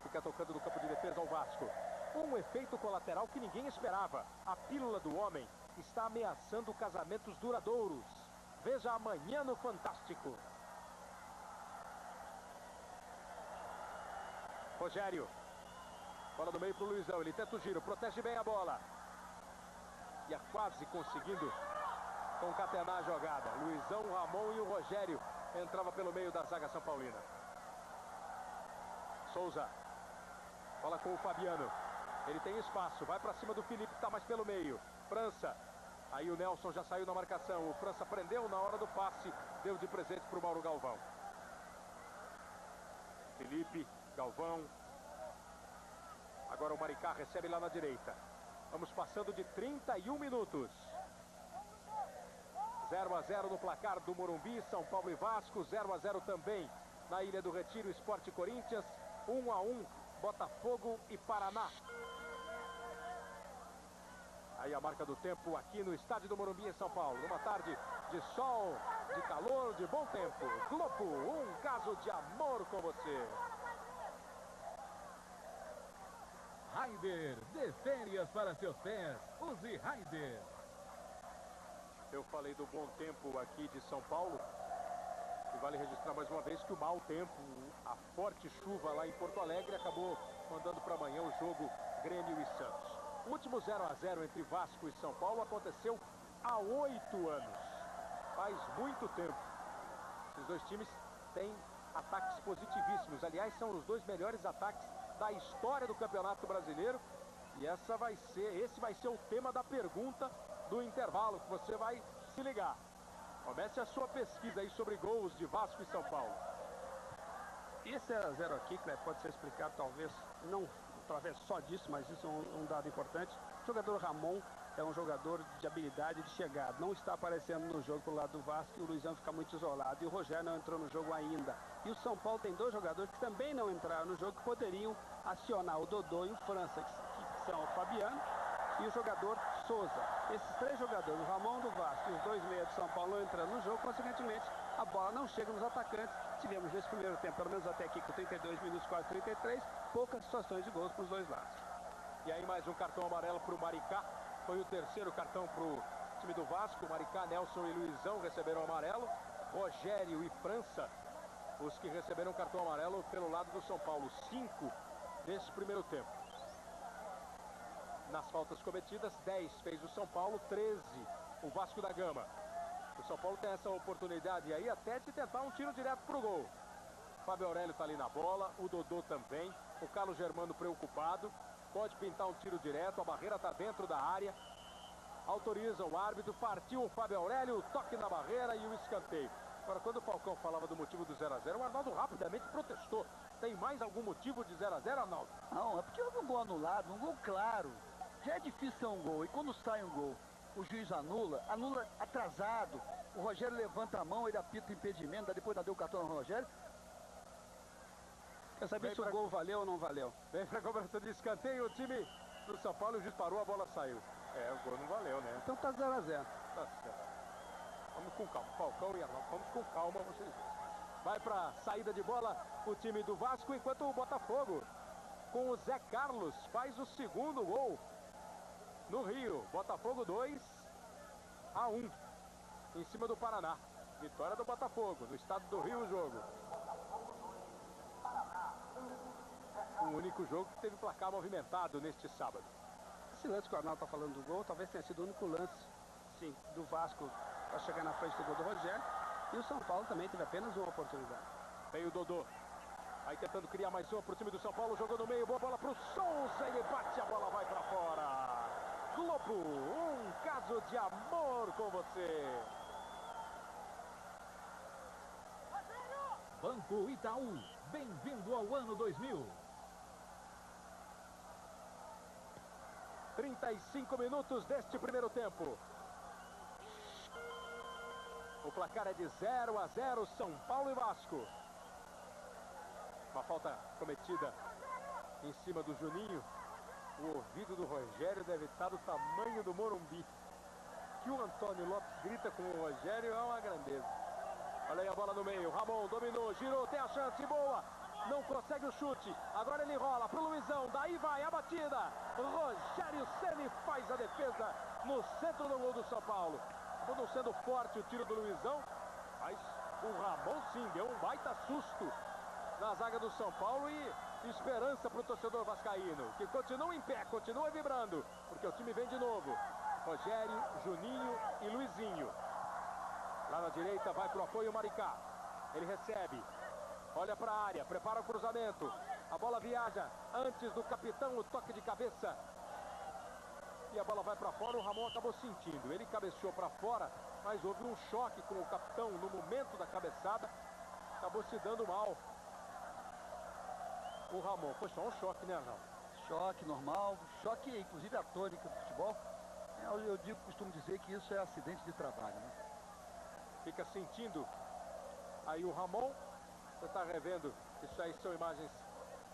Fica tocando no campo de defesa ao Vasco. Um efeito colateral que ninguém esperava. A pílula do homem está ameaçando casamentos duradouros. Veja amanhã no Fantástico. Rogério. Bola no meio para o Luizão. Ele tenta o giro, protege bem a bola. E quase conseguindo concatenar a jogada. Luizão, Ramon e o Rogério entrava pelo meio da zaga São Paulina. Souza. Bola com o Fabiano. Ele tem espaço, vai para cima do Felipe, que está mais pelo meio. França. Aí o Nelson já saiu na marcação. O França prendeu na hora do passe. Deu de presente para o Mauro Galvão. Felipe, Galvão. Agora o Maricá recebe lá na direita. Vamos passando de 31 minutos. 0-0 no placar do Morumbi, São Paulo e Vasco. 0-0 também na Ilha do Retiro, Sport Corinthians. 1-1, Botafogo e Paraná. Aí a marca do tempo aqui no estádio do Morumbi em São Paulo. Uma tarde de sol, de calor, de bom tempo. Globo, um caso de amor com você. Raider, dê férias para seus pés. Use Raider. Eu falei do bom tempo aqui de São Paulo. E vale registrar mais uma vez que o mau tempo, a forte chuva lá em Porto Alegre, acabou mandando para amanhã o jogo Grêmio e Santos. O último 0-0 entre Vasco e São Paulo aconteceu há 8 anos. Faz muito tempo. Esses dois times têm ataques positivíssimos. Aliás, são os dois melhores ataques da história do Campeonato Brasileiro. E esse vai ser o tema da pergunta do intervalo, que você vai se ligar. Comece a sua pesquisa aí sobre gols de Vasco e São Paulo. Esse 0-0 aqui, Cleber, pode ser explicado talvez, não através só disso, mas isso é um dado importante. O jogador Ramon é um jogador de habilidade de chegada. Não está aparecendo no jogo pelo lado do Vasco e o Luizão fica muito isolado. E o Rogério não entrou no jogo ainda. E o São Paulo tem dois jogadores que também não entraram no jogo, que poderiam acionar o Dodô e o França, que são o Fabiano e o jogador Souza. Esses 3 jogadores, o Ramon do Vasco e os 2 meias do São Paulo entrando no jogo, consequentemente a bola não chega nos atacantes. Tivemos nesse primeiro tempo, pelo menos até aqui com 32 minutos, quase 33, poucas situações de gols para os 2 lados. E aí mais um cartão amarelo para o Maricá. Foi o terceiro cartão para o time do Vasco. Maricá, Nelson e Luizão receberam amarelo. Rogério e França, os que receberam cartão amarelo pelo lado do São Paulo. 5 nesse primeiro tempo. Nas faltas cometidas, 10 fez o São Paulo, 13 o Vasco da Gama. O São Paulo tem essa oportunidade aí até de tentar um tiro direto para o gol. Fábio Aurélio está ali na bola, o Dodô também. O Carlos Germano preocupado. Pode pintar um tiro direto, a barreira está dentro da área. Autoriza o árbitro, partiu o Fábio Aurélio, o toque na barreira e o escanteio. Agora, quando o Falcão falava do motivo do 0 a 0, o Arnaldo rapidamente protestou. Tem mais algum motivo de 0 a 0, Arnaldo? Não, é porque houve um gol anulado, um gol claro. Já é difícil ser um gol, e quando sai um gol, o juiz anula atrasado. O Rogério levanta a mão, ele apita o impedimento, depois deu o cartão ao Rogério. Quer saber se o gol valeu ou não valeu? Vem pra cobrança de escanteio, o time do São Paulo, o juiz parou, a bola saiu. É, o gol não valeu, né? Então tá 0 a 0. Tá certo. Vamos com calma, Falcão e Arnaldo, vamos com calma, vocês dois. Vai pra saída de bola o time do Vasco, enquanto o Botafogo, com o Zé Carlos, faz o segundo gol no Rio. Botafogo 2 a 1 em cima do Paraná. Vitória do Botafogo, no estado do Rio o jogo. O único jogo que teve placar movimentado neste sábado. Esse lance que o Arnaldo está falando do gol, talvez tenha sido o único lance, sim, do Vasco para chegar na frente do gol do Rogério. E o São Paulo também teve apenas uma oportunidade. Veio o Dodô. Aí tentando criar mais uma para o time do São Paulo. Jogou no meio, boa bola para o Souza. Ele bate, a bola vai para fora. Globo, um caso de amor com você. Banco Itaú, bem-vindo ao ano 2000. 35 minutos deste primeiro tempo. O placar é de 0 a 0, São Paulo e Vasco. Uma falta cometida em cima do Juninho. O ouvido do Rogério deve estar do tamanho do Morumbi. Que o Antônio Lopes grita com o Rogério é uma grandeza. Olha aí a bola no meio, Ramon dominou, girou, tem a chance, boa. Não consegue o chute, agora ele rola pro Luizão, daí vai a batida. Rogério Ceni faz a defesa no centro do gol do São Paulo. Não sendo forte o tiro do Luizão, mas o Ramon sim deu um baita susto na zaga do São Paulo e esperança para o torcedor vascaíno, que continua em pé, continua vibrando, porque o time vem de novo. Rogério, Juninho e Luizinho. Lá na direita vai para o apoio o Maricá. Ele recebe, olha para a área, prepara o cruzamento. A bola viaja antes do capitão, o toque de cabeça. E a bola vai para fora, o Ramon acabou sentindo. Ele cabeceou para fora, mas houve um choque com o capitão no momento da cabeçada. Acabou se dando mal. O Ramon, foi só um choque, né, Arnaldo? Choque normal, choque inclusive a tônica do futebol. Eu costumo dizer que isso é acidente de trabalho, né? Fica sentindo aí o Ramon. Você está revendo, isso aí são imagens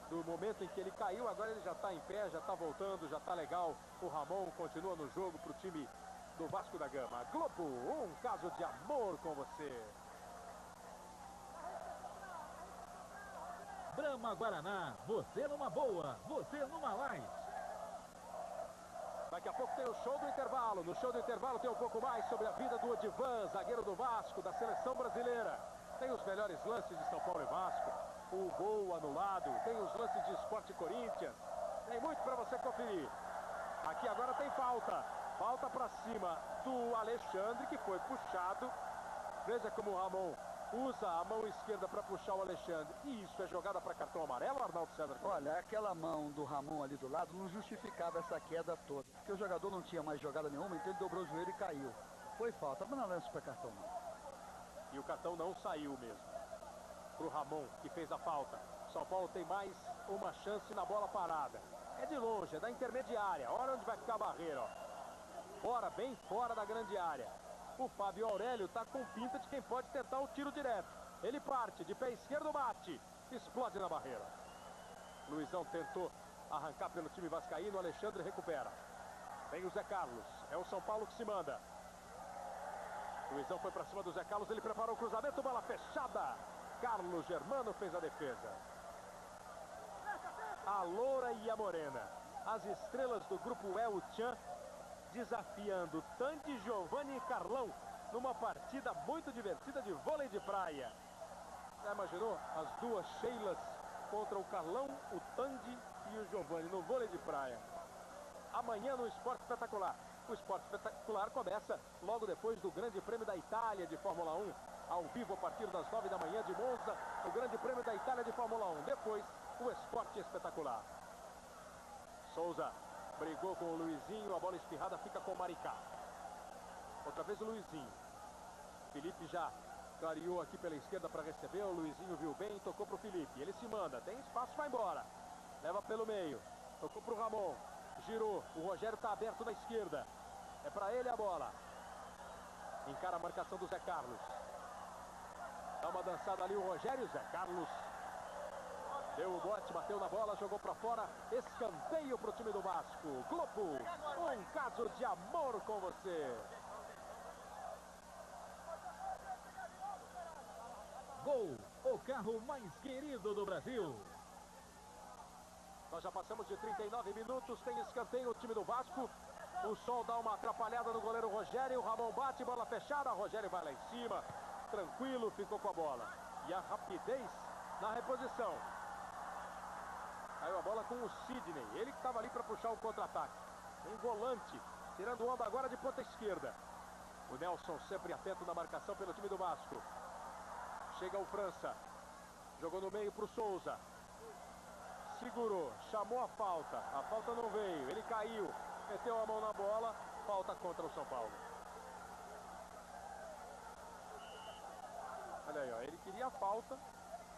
do momento em que ele caiu. Agora ele já está em pé, já está voltando, já está legal. O Ramon continua no jogo para o time do Vasco da Gama. Globo, um caso de amor com você. Brahma Guaraná, você numa boa, você numa light. Daqui a pouco tem o show do intervalo. No show do intervalo tem um pouco mais sobre a vida do Odivan, zagueiro do Vasco, da seleção brasileira. Tem os melhores lances de São Paulo e Vasco. O gol anulado, tem os lances de Sport Corinthians. Tem muito para você conferir. Aqui agora tem falta. Falta para cima do Alexandre, que foi puxado. Veja como o Ramon usa a mão esquerda para puxar o Alexandre. E isso é jogada para cartão amarelo, Arnaldo César? Olha, aquela mão do Ramon ali do lado não justificava essa queda toda. Porque o jogador não tinha mais jogada nenhuma, então ele dobrou o joelho e caiu. Foi falta, mas não lance para cartão não. E o cartão não saiu mesmo. Para o Ramon, que fez a falta. São Paulo tem mais uma chance na bola parada. É de longe, é da intermediária. Olha onde vai ficar a barreira, ó. Fora, bem fora da grande área. O Fábio Aurélio está com pinta de quem pode tentar o tiro direto. Ele parte, de pé esquerdo bate. Explode na barreira. Luizão tentou arrancar pelo time vascaíno, Alexandre recupera. Vem o Zé Carlos. É o São Paulo que se manda. Luizão foi para cima do Zé Carlos. Ele preparou o cruzamento. Bola fechada. Carlos Germano fez a defesa. A Loura e a Morena. As estrelas do grupo El Chan desafiando Tandy, Giovanni e Carlão numa partida muito divertida de vôlei de praia. Já imaginou? As duas Sheilas contra o Carlão, o Tandy e o Giovanni no vôlei de praia. Amanhã no Esporte Espetacular. O Esporte Espetacular começa logo depois do Grande Prêmio da Itália de Fórmula 1. Ao vivo a partir das 9 da manhã de Monza, o Grande Prêmio da Itália de Fórmula 1. Depois, o Esporte Espetacular. Souza brigou com o Luizinho, a bola espirrada fica com o Maricá. Outra vez o Luizinho. Felipe já clareou aqui pela esquerda para receber. O Luizinho viu bem, tocou para o Felipe. Ele se manda, tem espaço, vai embora. Leva pelo meio, tocou para o Ramon. Girou, o Rogério está aberto na esquerda. É para ele a bola. Encara a marcação do Zé Carlos. Dá uma dançada ali o Rogério. Zé Carlos deu o bote, bateu na bola, jogou para fora. Escanteio para o time do Vasco. Globo, um caso de amor com você. Gol, o carro mais querido do Brasil. Nós já passamos de 39 minutos, tem escanteio o time do Vasco. O Sol dá uma atrapalhada no goleiro Rogério. O Ramon bate, bola fechada. Rogério vai lá em cima, tranquilo, ficou com a bola. E a rapidez na reposição. Caiu a bola com o Sidney, ele que estava ali para puxar o contra-ataque. Um volante, tirando onda agora de ponta esquerda. O Nelson sempre atento na marcação pelo time do Vasco. Chega o França, jogou no meio para o Souza. Segurou, chamou a falta não veio, ele caiu, meteu a mão na bola, falta contra o São Paulo. Olha aí, ó, ele queria a falta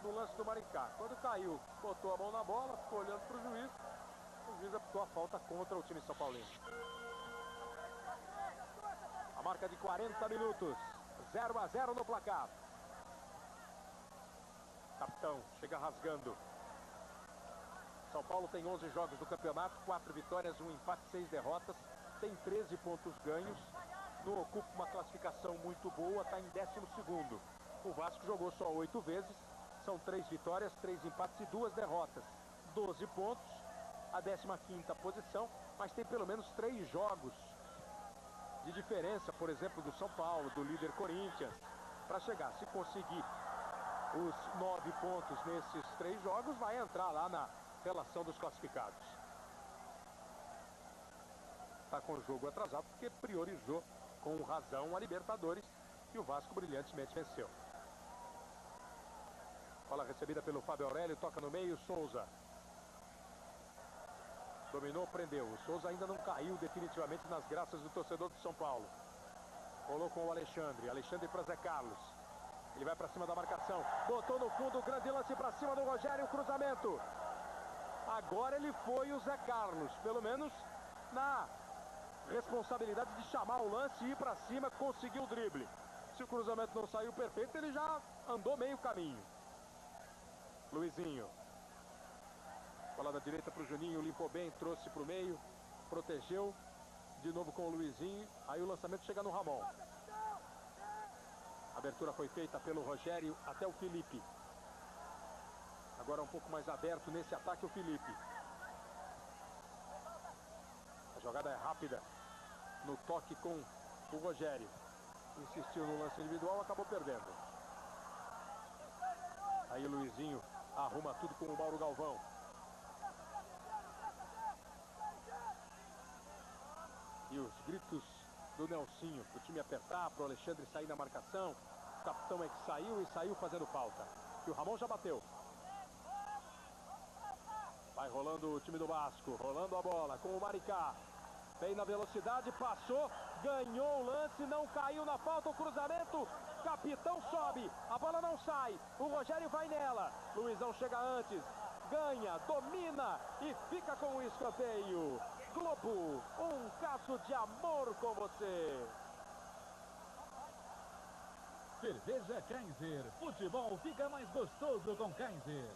no lance do Maricá. Quando caiu, botou a mão na bola, ficou olhando para o juiz apitou a falta contra o time São Paulino. A marca de 40 minutos, 0-0 no placar. Capitão chega rasgando. São Paulo tem 11 jogos do campeonato, 4 vitórias, 1 empate, 6 derrotas, tem 13 pontos ganhos, não ocupa uma classificação muito boa, está em 12º. O Vasco jogou só 8 vezes, são 3 vitórias, 3 empates e 2 derrotas, 12 pontos, a 15ª posição, mas tem pelo menos 3 jogos de diferença, por exemplo, do São Paulo, do líder Corinthians, para chegar. Se conseguir os 9 pontos nesses 3 jogos, vai entrar lá na relação dos classificados. Está com o jogo atrasado porque priorizou com razão a Libertadores e o Vasco brilhantemente venceu. Bola recebida pelo Fábio Aurélio, toca no meio, Souza. Dominou, prendeu. O Souza ainda não caiu definitivamente nas graças do torcedor do São Paulo. Rolou com o Alexandre. Alexandre para Zé Carlos. Ele vai para cima da marcação. Botou no fundo, grande lance para cima do Rogério, cruzamento. Agora ele foi o Zé Carlos, pelo menos na responsabilidade de chamar o lance e ir para cima, conseguiu o drible. Se o cruzamento não saiu perfeito, ele já andou meio caminho. Luizinho. Bola da direita para o Juninho, limpou bem, trouxe para o meio, protegeu. De novo com o Luizinho, aí o lançamento chega no Ramon. A abertura foi feita pelo Rogério até o Felipe. Agora um pouco mais aberto nesse ataque o Felipe. A jogada é rápida. No toque com o Rogério. Insistiu no lance individual, acabou perdendo. Aí o Luizinho arruma tudo com o Mauro Galvão. E os gritos do Nelsinho. O time apertar, para o Alexandre sair na marcação. O capitão é que saiu e saiu fazendo falta. E o Ramon já bateu. Vai rolando o time do Vasco, rolando a bola com o Maricá. Vem na velocidade, passou, ganhou o lance, não caiu na falta, o cruzamento. Capitão sobe, a bola não sai, o Rogério vai nela. Luizão chega antes, ganha, domina e fica com o escanteio. Globo, um caso de amor com você. Cerveja Kaiser, futebol fica mais gostoso com Kaiser.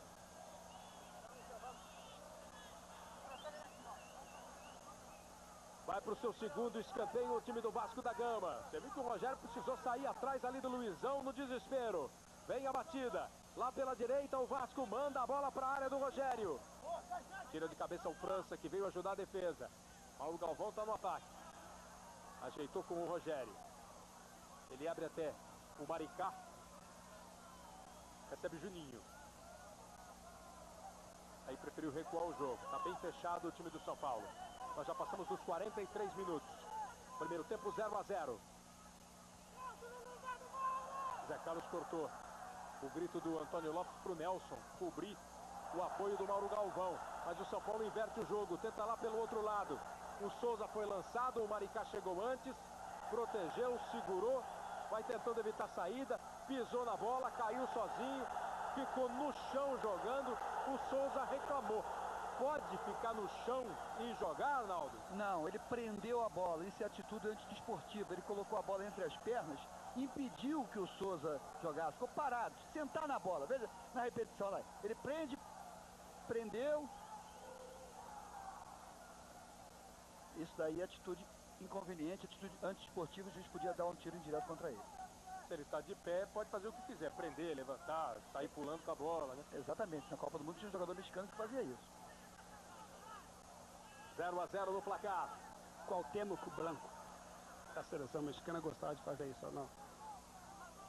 Vai para o seu segundo escanteio o time do Vasco da Gama. Você viu que o Rogério precisou sair atrás ali do Luizão no desespero. Vem a batida. Lá pela direita o Vasco manda a bola para a área do Rogério. Tira de cabeça o França, que veio ajudar a defesa. Mauro Galvão está no ataque. Ajeitou com o Rogério. Ele abre até o Maricá. Recebe o Juninho. Aí preferiu recuar o jogo. Está bem fechado o time do São Paulo. Nós já passamos dos 43 minutos. Primeiro tempo 0-0. Zé Carlos cortou. O grito do Antônio Lopes para o Nelson cobrir o apoio do Mauro Galvão. Mas o São Paulo inverte o jogo. Tenta lá pelo outro lado. O Souza foi lançado. O Maricá chegou antes. Protegeu, segurou. Vai tentando evitar a saída. Pisou na bola, caiu sozinho. Ficou no chão jogando. O Souza reclamou. Pode ficar no chão e jogar, Arnaldo? Não, ele prendeu a bola. Isso é atitude antidesportiva. Ele colocou a bola entre as pernas, impediu que o Souza jogasse. Ficou parado, sentar na bola. Veja na repetição lá. Ele prendeu. Isso daí é atitude inconveniente, atitude antidesportiva. O juiz podia dar um tiro indireto contra ele. Se ele está de pé, pode fazer o que quiser. Prender, levantar, sair pulando com a bola, né? Exatamente. Na Copa do Mundo tinha um jogador mexicano que fazia isso. 0-0 no placar. Cuauhtémoc Blanco. A seleção mexicana gostava de fazer isso, ou não?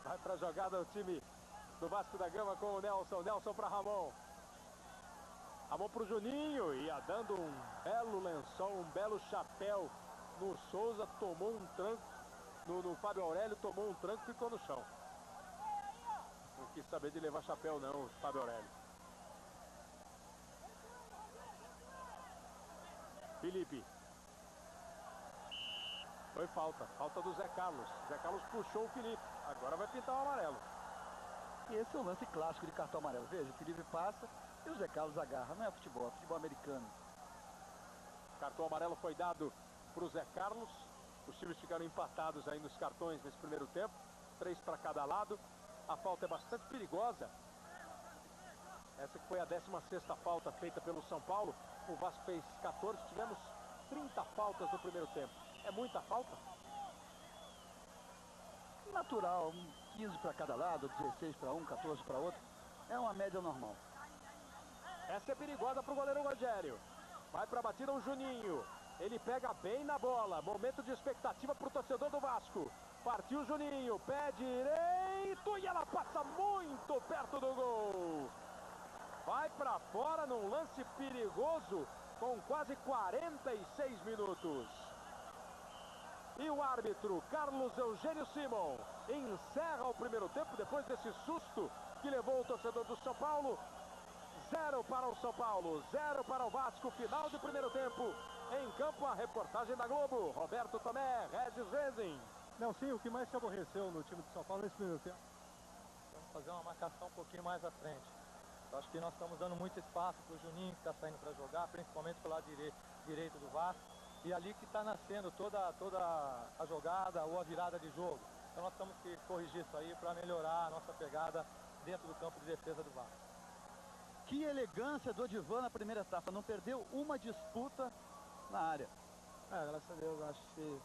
Vai para a jogada o time do Vasco da Gama com o Nelson. Nelson para Ramon. Ramon para o Juninho. Ia dando um belo lençol, um belo chapéu no Souza. Tomou um tranco. No Fábio Aurélio tomou um tranco e ficou no chão. Não quis saber de levar chapéu não, o Fábio Aurélio. Felipe. Foi falta. Falta do Zé Carlos. Zé Carlos puxou o Felipe. Agora vai pintar o amarelo. E esse é um lance clássico de cartão amarelo. Veja, o Felipe passa e o Zé Carlos agarra. Não é futebol, é futebol americano. Cartão amarelo foi dado para o Zé Carlos. Os times ficaram empatados aí nos cartões nesse primeiro tempo. 3 para cada lado. A falta é bastante perigosa. Essa que foi a 16ª falta feita pelo São Paulo. O Vasco fez 14. Tivemos 30 faltas no primeiro tempo. É muita falta? Natural. 15 para cada lado, 16 para um, 14 para outro. É uma média normal. Essa é perigosa para o goleiro Rogério. Vai para a batida o Juninho. Ele pega bem na bola. Momento de expectativa para o torcedor do Vasco. Partiu o Juninho. Pé direito. E ela passa muito perto do gol. Vai para fora num lance perigoso com quase 46 minutos. E o árbitro Carlos Eugênio Simon encerra o primeiro tempo depois desse susto que levou o torcedor do São Paulo. 0 para o São Paulo, 0 para o Vasco. Final do primeiro tempo. Em campo, a reportagem da Globo. Roberto Tomé, Regis Rezin. Nelson, o que mais te aborreceu no time de São Paulo nesse primeiro tempo? Vamos fazer uma marcação um pouquinho mais à frente. Eu acho que nós estamos dando muito espaço para o Juninho, que está saindo para jogar, principalmente pelo lado direito do Vasco. E ali que está nascendo toda a jogada ou a virada de jogo. Então nós temos que corrigir isso aí para melhorar a nossa pegada dentro do campo de defesa do Vasco. Que elegância do Odivan na primeira etapa. Não perdeu uma disputa na área. Graças a Deus, acho que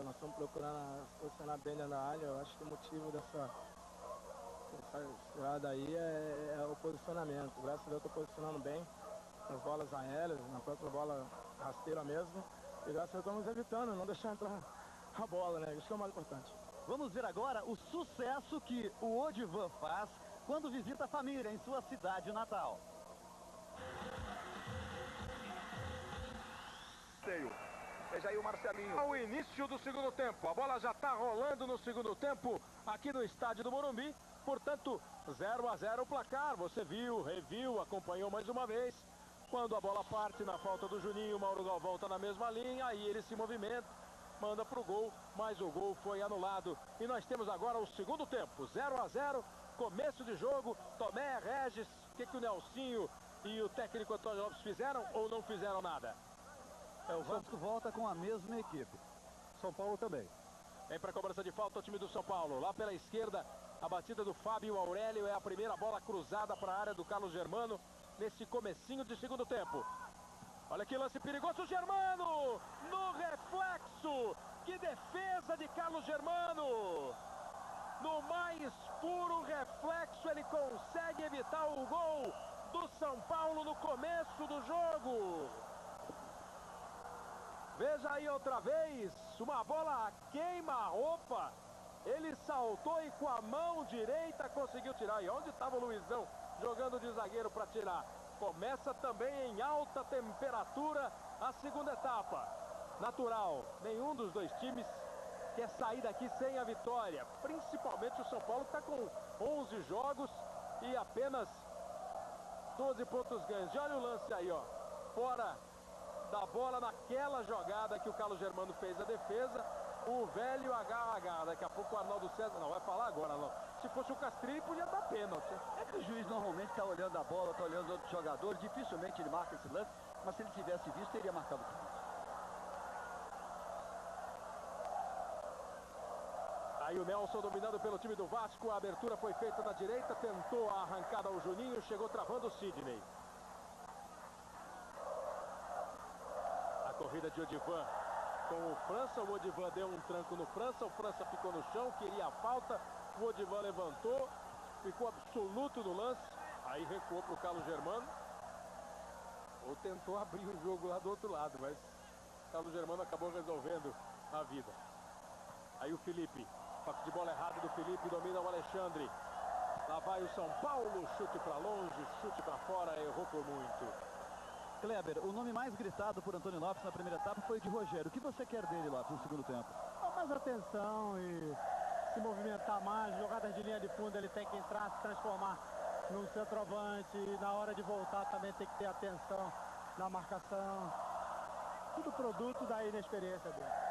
nós estamos procurando posicionar bem dentro da área. Eu acho que o motivo dessa jogada aí é o posicionamento. Graças a Deus eu estou posicionando bem nas bolas aéreas, na própria bola rasteira mesmo. E graças a Deus estamos evitando, não deixar entrar a bola, né? Isso é o mais importante. Vamos ver agora o sucesso que o Odivan faz quando visita a família em sua cidade natal. Veja aí o Marcelinho. Ao início do segundo tempo. A bola já está rolando no segundo tempo aqui no estádio do Morumbi. Portanto, 0-0 o placar. Você viu, reviu, acompanhou mais uma vez. Quando a bola parte na falta do Juninho, o Mauro Galvão está na mesma linha. Aí ele se movimenta, manda para o gol, mas o gol foi anulado. E nós temos agora o segundo tempo. 0-0, começo de jogo. Tomé, Regis, o que o Nelsinho e o técnico Antônio Lopes fizeram ou não fizeram nada? O Vasco volta com a mesma equipe. São Paulo também. Vem para a cobrança de falta o time do São Paulo. Lá pela esquerda, a batida do Fábio Aurélio é a primeira bola cruzada para a área do Carlos Germano nesse comecinho de segundo tempo. Olha que lance perigoso, Germano! No reflexo! Que defesa de Carlos Germano! No mais puro reflexo, ele consegue evitar o gol do São Paulo no começo do jogo. Veja aí outra vez, uma bola queima-roupa. Ele saltou e com a mão direita conseguiu tirar. E onde estava o Luizão jogando de zagueiro para tirar? Começa também em alta temperatura a segunda etapa. Natural, nenhum dos dois times quer sair daqui sem a vitória. Principalmente o São Paulo, que está com 11 jogos e apenas 12 pontos ganhos. E olha o lance aí, ó. Fora da bola naquela jogada que o Carlos Germano fez a defesa. O velho agarra. Daqui a pouco o Arnaldo César, não vai falar agora, não. Se fosse o Castrilli, podia dar pênalti. É que o juiz normalmente está olhando a bola, está olhando outros jogadores. Dificilmente ele marca esse lance, mas se ele tivesse visto, teria marcado o pênalti. Aí o Nelson dominando pelo time do Vasco. A abertura foi feita na direita. Tentou a arrancada ao Juninho. Chegou travando o Sidney. A corrida de Odivan com o França. O Odivan deu um tranco no França. O França ficou no chão. Queria a falta. O Odivan levantou. Ficou absoluto no lance. Aí recuou para o Carlos Germano. Ou tentou abrir o jogo lá do outro lado. Mas o Carlos Germano acabou resolvendo a vida. Aí o Felipe. Toque de bola errado do Felipe, domina o Alexandre. Lá vai o São Paulo, chute para longe, chute para fora, errou por muito. Kleber, o nome mais gritado por Antônio Lopes na primeira etapa foi de Rogério. O que você quer dele, Lopes, no segundo tempo? Mais atenção e se movimentar mais, jogadas de linha de fundo, ele tem que entrar, se transformar num centroavante. E na hora de voltar também tem que ter atenção na marcação. Tudo produto da inexperiência dele.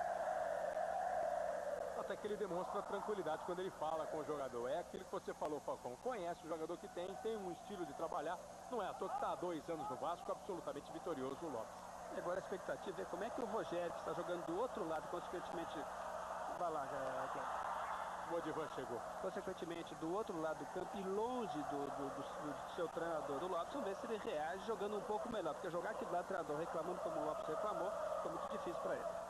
Até que ele demonstra tranquilidade quando ele fala com o jogador. É aquilo que você falou, Falcão. Conhece o jogador que tem um estilo de trabalhar. Não é à toa que está há 2 anos no Vasco, absolutamente vitorioso o Lopes. Agora a expectativa é como é que o Rogério, que está jogando do outro lado, consequentemente... Vai lá, o Odivan chegou. Consequentemente, do outro lado do campo e longe do seu treinador, do Lopes, vamos ver se ele reage jogando um pouco melhor. Porque jogar aqui do lado do treinador reclamando como o Lopes reclamou, foi muito difícil para ele.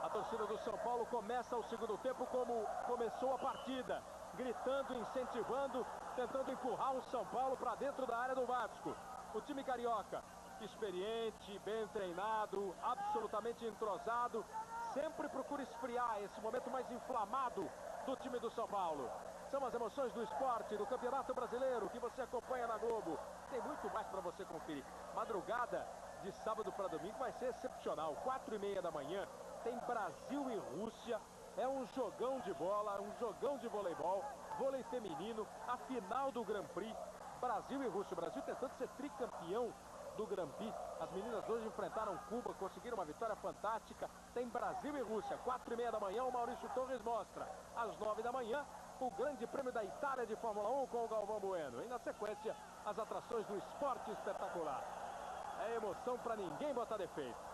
A torcida do São Paulo começa o segundo tempo como começou a partida. Gritando, incentivando, tentando empurrar o São Paulo para dentro da área do Vasco. O time carioca, experiente, bem treinado, absolutamente entrosado. Sempre procura esfriar esse momento mais inflamado do time do São Paulo. São as emoções do esporte, do Campeonato Brasileiro, que você acompanha na Globo. Tem muito mais para você conferir. Madrugada de sábado para domingo vai ser excepcional. 4h30 da manhã. Tem Brasil e Rússia, é um jogão de bola, um jogão de voleibol, vôlei feminino, a final do Grand Prix, Brasil e Rússia. O Brasil tentando ser tricampeão do Grand Prix. As meninas hoje enfrentaram Cuba, conseguiram uma vitória fantástica. Tem Brasil e Rússia, 4h30 da manhã, o Maurício Torres mostra. Às 9 da manhã, o Grande Prêmio da Itália de Fórmula 1 com o Galvão Bueno. E na sequência, as atrações do esporte espetacular. É emoção para ninguém botar defeito.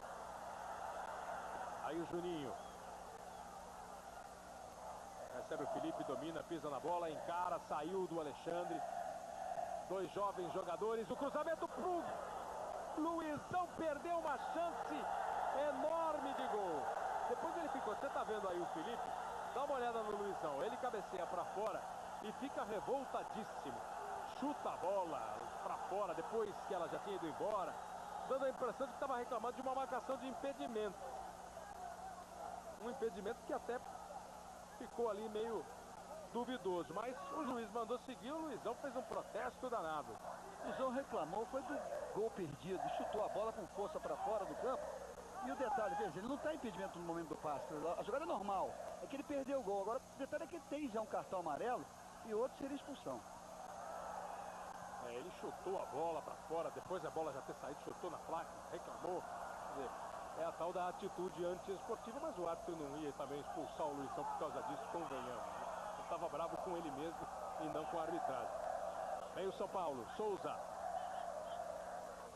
Aí o Juninho. Recebe o Felipe, domina, pisa na bola, encara, saiu do Alexandre. 2 jovens jogadores, o cruzamento pro Luizão, perdeu uma chance enorme de gol. Depois ele ficou, você tá vendo aí o Felipe? Dá uma olhada no Luizão, ele cabeceia para fora e fica revoltadíssimo. Chuta a bola para fora depois que ela já tinha ido embora, dando a impressão de que estava reclamando de uma marcação de impedimento. Um impedimento que até ficou ali meio duvidoso, mas o juiz mandou seguir, o Luizão fez um protesto danado. O Luizão reclamou, foi do gol perdido, chutou a bola com força para fora do campo. E o detalhe, veja, ele não está impedimento no momento do passe, a jogada é normal, é que ele perdeu o gol. Agora o detalhe é que ele tem já um cartão amarelo e outro seria expulsão. Ele chutou a bola para fora, depois a bola já ter saído, chutou na placa, reclamou. Quer dizer, é a tal da atitude antiesportiva, mas o árbitro não ia também expulsar o Luizão por causa disso, convenhamos. Ele estava bravo com ele mesmo e não com a arbitragem. Vem o São Paulo, Souza.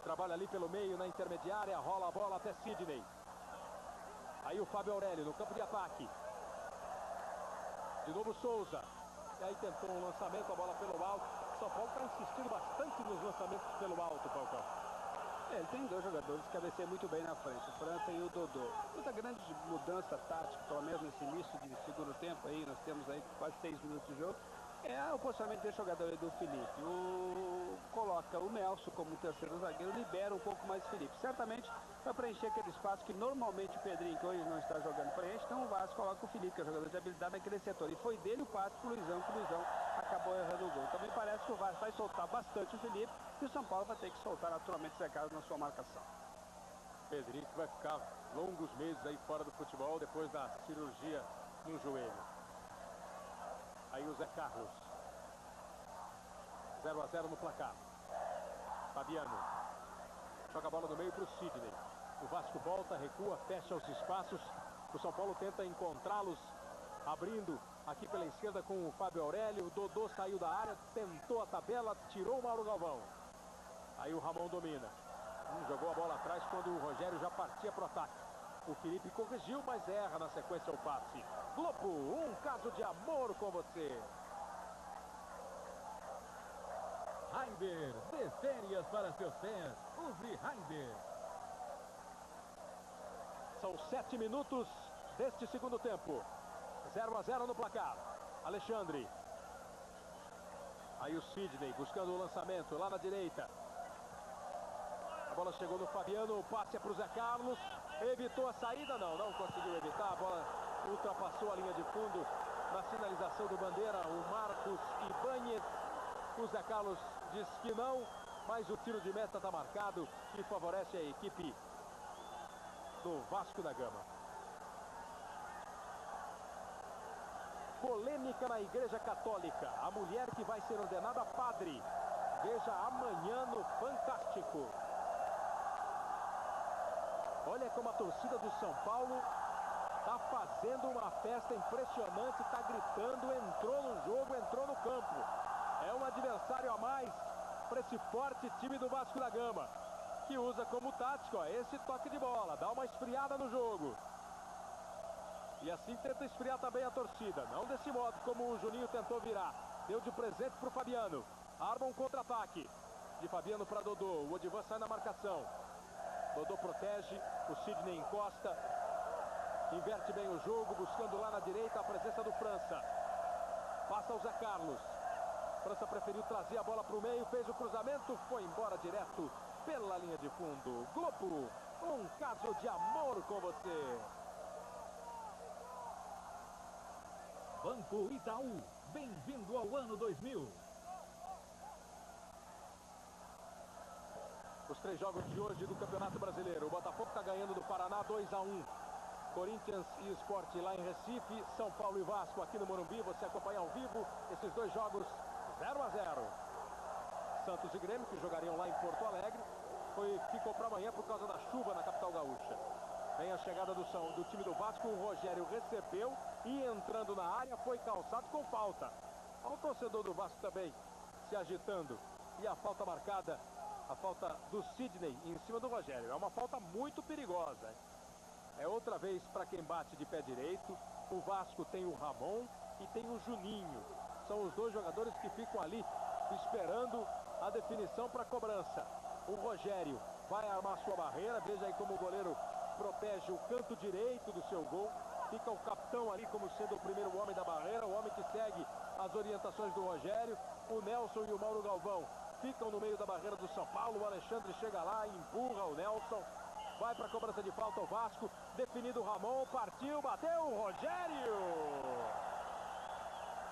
Trabalha ali pelo meio, na intermediária, rola a bola até Sidney. Aí o Fábio Aurélio no campo de ataque. De novo Souza. E aí tentou um lançamento, a bola pelo alto. O São Paulo está insistindo bastante nos lançamentos pelo alto, Falcão. Ele tem dois jogadores que cabeceiam muito bem na frente, o França e o Dodô. Outra grande mudança tática, pelo menos nesse início de segundo tempo aí, nós temos aí quase 6 minutos de jogo, é o posicionamento desse jogador aí do Felipe. Coloca o Nelson como terceiro zagueiro, libera um pouco mais o Felipe. Certamente para preencher aquele espaço que normalmente o Pedrinho, que hoje não está jogando, preenche. Então o Vasco coloca o Felipe, que é jogador de habilidade naquele setor. E foi dele o passe pro Luizão, que o Luizão acabou errando o gol. Também parece que o Vasco vai soltar bastante o Felipe e o São Paulo vai ter que soltar naturalmente o Zé Carlos na sua marcação. Pedrinho que vai ficar longos meses aí fora do futebol depois da cirurgia no joelho. Aí o Zé Carlos. 0 a 0 no placar. Fabiano. Joga a bola no meio para o Sidney. O Vasco volta, recua, fecha os espaços. O São Paulo tenta encontrá-los, abrindo aqui pela esquerda com o Fábio Aurélio. O Dodô saiu da área, tentou a tabela, tirou o Mauro Galvão. Aí o Ramon domina. Jogou a bola atrás quando o Rogério já partia para o ataque. O Felipe corrigiu, mas erra na sequência o passe. Globo, um caso de amor com você. Raider, dê férias para seus pés. Use Raider. São 7 minutos deste segundo tempo. 0 a 0 no placar. Alexandre. Aí o Sidney buscando o lançamento lá na direita. A bola chegou no Fabiano, o passe é para o Zé Carlos. Evitou a saída? Não conseguiu evitar. A bola ultrapassou a linha de fundo na sinalização do Bandeira. O Marcos Ibáñez. O Zé Carlos diz que não, mas o tiro de meta está marcado e favorece a equipe do Vasco da Gama. Polêmica na Igreja Católica. A mulher que vai ser ordenada padre. Veja amanhã no Fantástico. Olha como a torcida do São Paulo está fazendo uma festa impressionante, está gritando, entrou no jogo, entrou no campo. É um adversário a mais para esse forte time do Vasco da Gama, que usa como tático esse toque de bola, dá uma esfriada no jogo. E assim tenta esfriar também a torcida, não desse modo como o Juninho tentou virar. Deu de presente para o Fabiano, arma um contra-ataque. De Fabiano para Dodô, o Odivan sai na marcação. Dodô protege, o Sidney encosta, inverte bem o jogo, buscando lá na direita a presença do França. Passa o Zé Carlos. França preferiu trazer a bola para o meio, fez o cruzamento, foi embora direto pela linha de fundo. Globo, um caso de amor com você. Banco Itaú, bem-vindo ao ano 2000. Os 3 jogos de hoje do Campeonato Brasileiro. O Botafogo está ganhando do Paraná 2 a 1. Corinthians e Sport lá em Recife. São Paulo e Vasco aqui no Morumbi. Você acompanha ao vivo esses 2 jogos 0 a 0. Santos e Grêmio, que jogariam lá em Porto Alegre, ficou para amanhã por causa da chuva na capital gaúcha. Vem a chegada do time do Vasco. O Rogério recebeu e entrando na área foi calçado com falta. Olha o torcedor do Vasco também se agitando. E a falta marcada. A falta do Sidney em cima do Rogério. É uma falta muito perigosa. É outra vez para quem bate de pé direito. O Vasco tem o Ramon e tem o Juninho. São os 2 jogadores que ficam ali esperando a definição para a cobrança. O Rogério vai armar sua barreira. Veja aí como o goleiro protege o canto direito do seu gol. Fica o capitão ali como sendo o primeiro homem da barreira. O homem que segue as orientações do Rogério. O Nelson e o Mauro Galvão ficam no meio da barreira do São Paulo. O Alexandre chega lá, empurra o Nelson. Vai para a cobrança de falta o Vasco. Definido o Ramon, partiu, bateu o Rogério.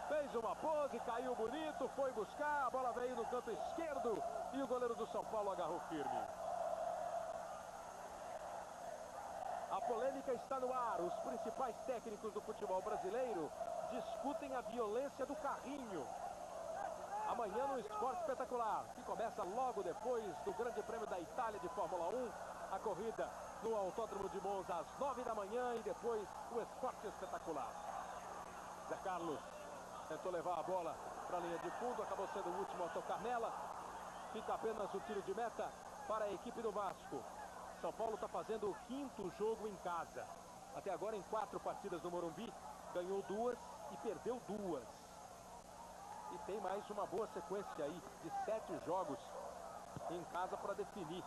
Fez uma pose, caiu bonito, foi buscar. A bola veio no canto esquerdo e o goleiro do São Paulo agarrou firme. A polêmica está no ar. Os principais técnicos do futebol brasileiro discutem a violência do carrinho. Amanhã no Esporte Espetacular, que começa logo depois do Grande Prêmio da Itália de Fórmula 1. A corrida no Autódromo de Monza às 9 da manhã e depois o Esporte Espetacular. Zé Carlos tentou levar a bola para a linha de fundo, acabou sendo o último a tocar nela. Fica apenas o tiro de meta para a equipe do Vasco. São Paulo está fazendo o 5º jogo em casa. Até agora em 4 partidas no Morumbi, ganhou 2 e perdeu 2. E tem mais uma boa sequência aí de 7 jogos em casa para definir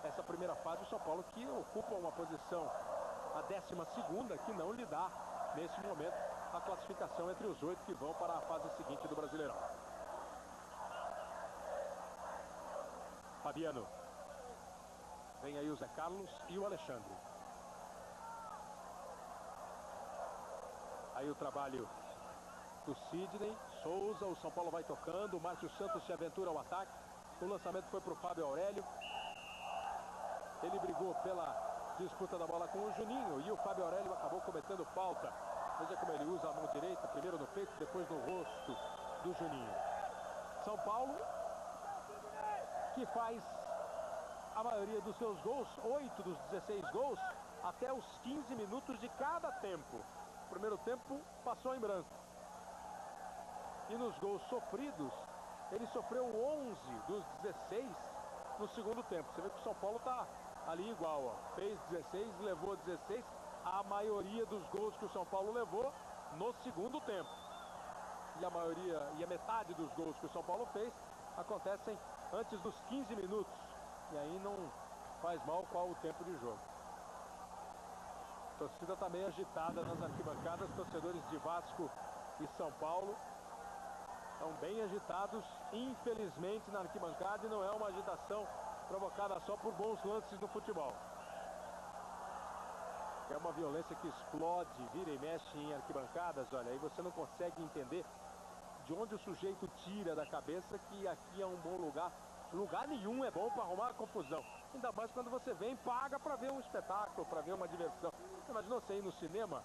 essa primeira fase. O São Paulo que ocupa uma posição, a 12ª, que não lhe dá, nesse momento, a classificação entre os 8 que vão para a fase seguinte do Brasileirão. Fabiano. Vem aí o Zé Carlos e o Alexandre. Aí o trabalho do Sidney. Souza, o São Paulo vai tocando. O Márcio Santos se aventura ao ataque. O lançamento foi para o Fábio Aurélio. Ele brigou pela disputa da bola com o Juninho. E o Fábio Aurélio acabou cometendo falta. Veja como ele usa a mão direita, primeiro no peito, depois no rosto do Juninho. São Paulo, que faz a maioria dos seus gols, 8 dos 16 gols, até os 15 minutos de cada tempo. O primeiro tempo passou em branco. E nos gols sofridos, ele sofreu 11 dos 16 no segundo tempo. Você vê que o São Paulo está ali igual, ó. Fez 16, levou 16. A maioria dos gols que o São Paulo levou no segundo tempo. E a metade dos gols que o São Paulo fez acontecem antes dos 15 minutos. E aí não faz mal qual o tempo de jogo. A torcida está meio agitada nas arquibancadas. Torcedores de Vasco e São Paulo estão bem agitados, infelizmente, na arquibancada. E não é uma agitação provocada só por bons lances no futebol. É uma violência que explode, vira e mexe em arquibancadas. Olha, aí você não consegue entender de onde o sujeito tira da cabeça que aqui é um bom lugar. Lugar nenhum é bom para arrumar confusão. Ainda mais quando você vem e paga para ver um espetáculo, para ver uma diversão. Você imaginou você ir no cinema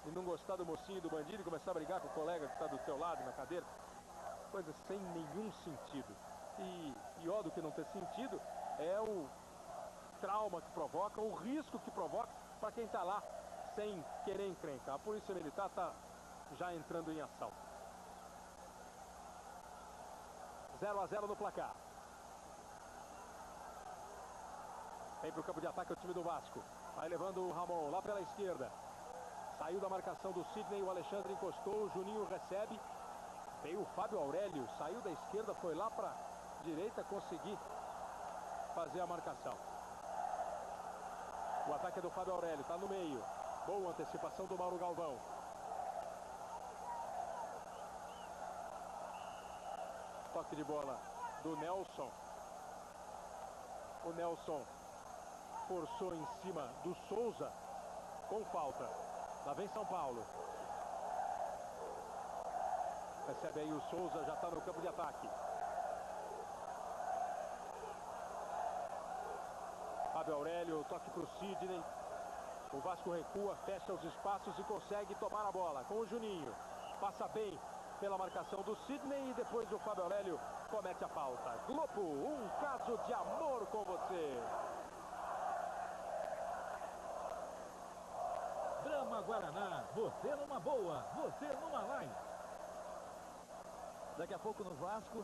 e não gostar do mocinho e do bandido e começar a brigar com o colega que está do seu lado na cadeira? Coisa sem nenhum sentido. E pior do que não ter sentido é o trauma que provoca, o risco que provoca para quem está lá sem querer encrencar. A Polícia Militar está já entrando em ação. 0-0 no placar. Vem para o campo de ataque o time do Vasco. Vai levando o Ramon lá pela esquerda. Saiu da marcação do Sidney, o Alexandre encostou, o Juninho recebe. Veio o Fábio Aurélio, saiu da esquerda, foi lá para a direita conseguir fazer a marcação. O ataque é do Fábio Aurélio, está no meio. Boa antecipação do Mauro Galvão. Toque de bola do Nelson. O Nelson forçou em cima do Souza com falta. Lá vem São Paulo. Recebe aí o Souza, já está no campo de ataque. Fábio Aurélio, toque para o Sidney. O Vasco recua, fecha os espaços e consegue tomar a bola com o Juninho. Passa bem pela marcação do Sidney e depois o Fábio Aurélio comete a falta. Globo, um caso de amor com você. Brahma Guaraná, você numa boa, você numa light. Daqui a pouco no Vasco,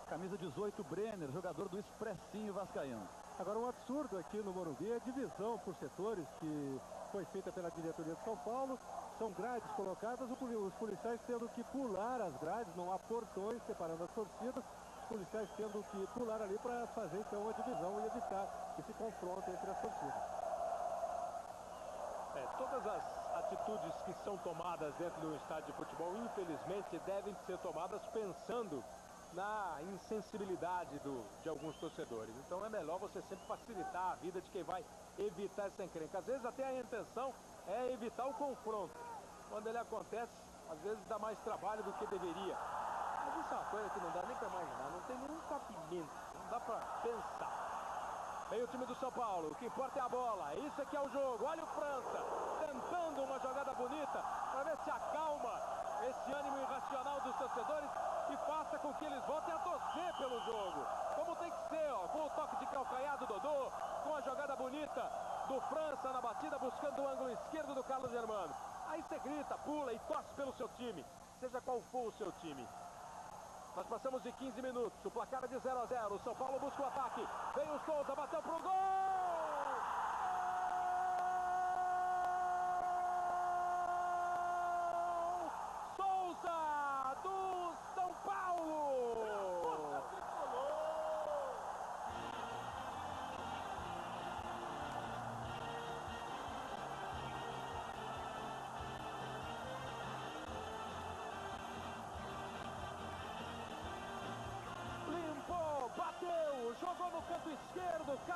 camisa 18, Brenner, jogador do Expressinho Vascaíno. Agora, um absurdo aqui no Morumbi é a divisão por setores que foi feita pela diretoria de São Paulo. São grades colocadas, os policiais tendo que pular as grades, não há portões separando as torcidas. Os policiais tendo que pular ali para fazer então a divisão e evitar esse confronto entre as torcidas. Todas as atitudes que são tomadas dentro do estádio de futebol, infelizmente, devem ser tomadas pensando na insensibilidade de alguns torcedores. Então é melhor você sempre facilitar a vida de quem vai evitar essa encrenca. Às vezes até a intenção é evitar o confronto. Quando ele acontece, às vezes dá mais trabalho do que deveria. Mas isso é uma coisa que não dá nem para imaginar, não tem nenhum cabimento, não dá para pensar. Vem o time do São Paulo, o que importa é a bola, isso aqui é o jogo. Olha o França, tentando uma jogada bonita para ver se acalma esse ânimo irracional dos torcedores e faça com que eles voltem a torcer pelo jogo. Como tem que ser, ó, com o toque de calcanhar do Dodô, com a jogada bonita do França na batida, buscando o ângulo esquerdo do Carlos Germano. Aí você grita, pula e torce pelo seu time, seja qual for o seu time. Nós passamos de 15 minutos, o placar é de 0-0, o São Paulo busca o ataque, vem o Souza, bateu pro gol! Souza, do São Paulo!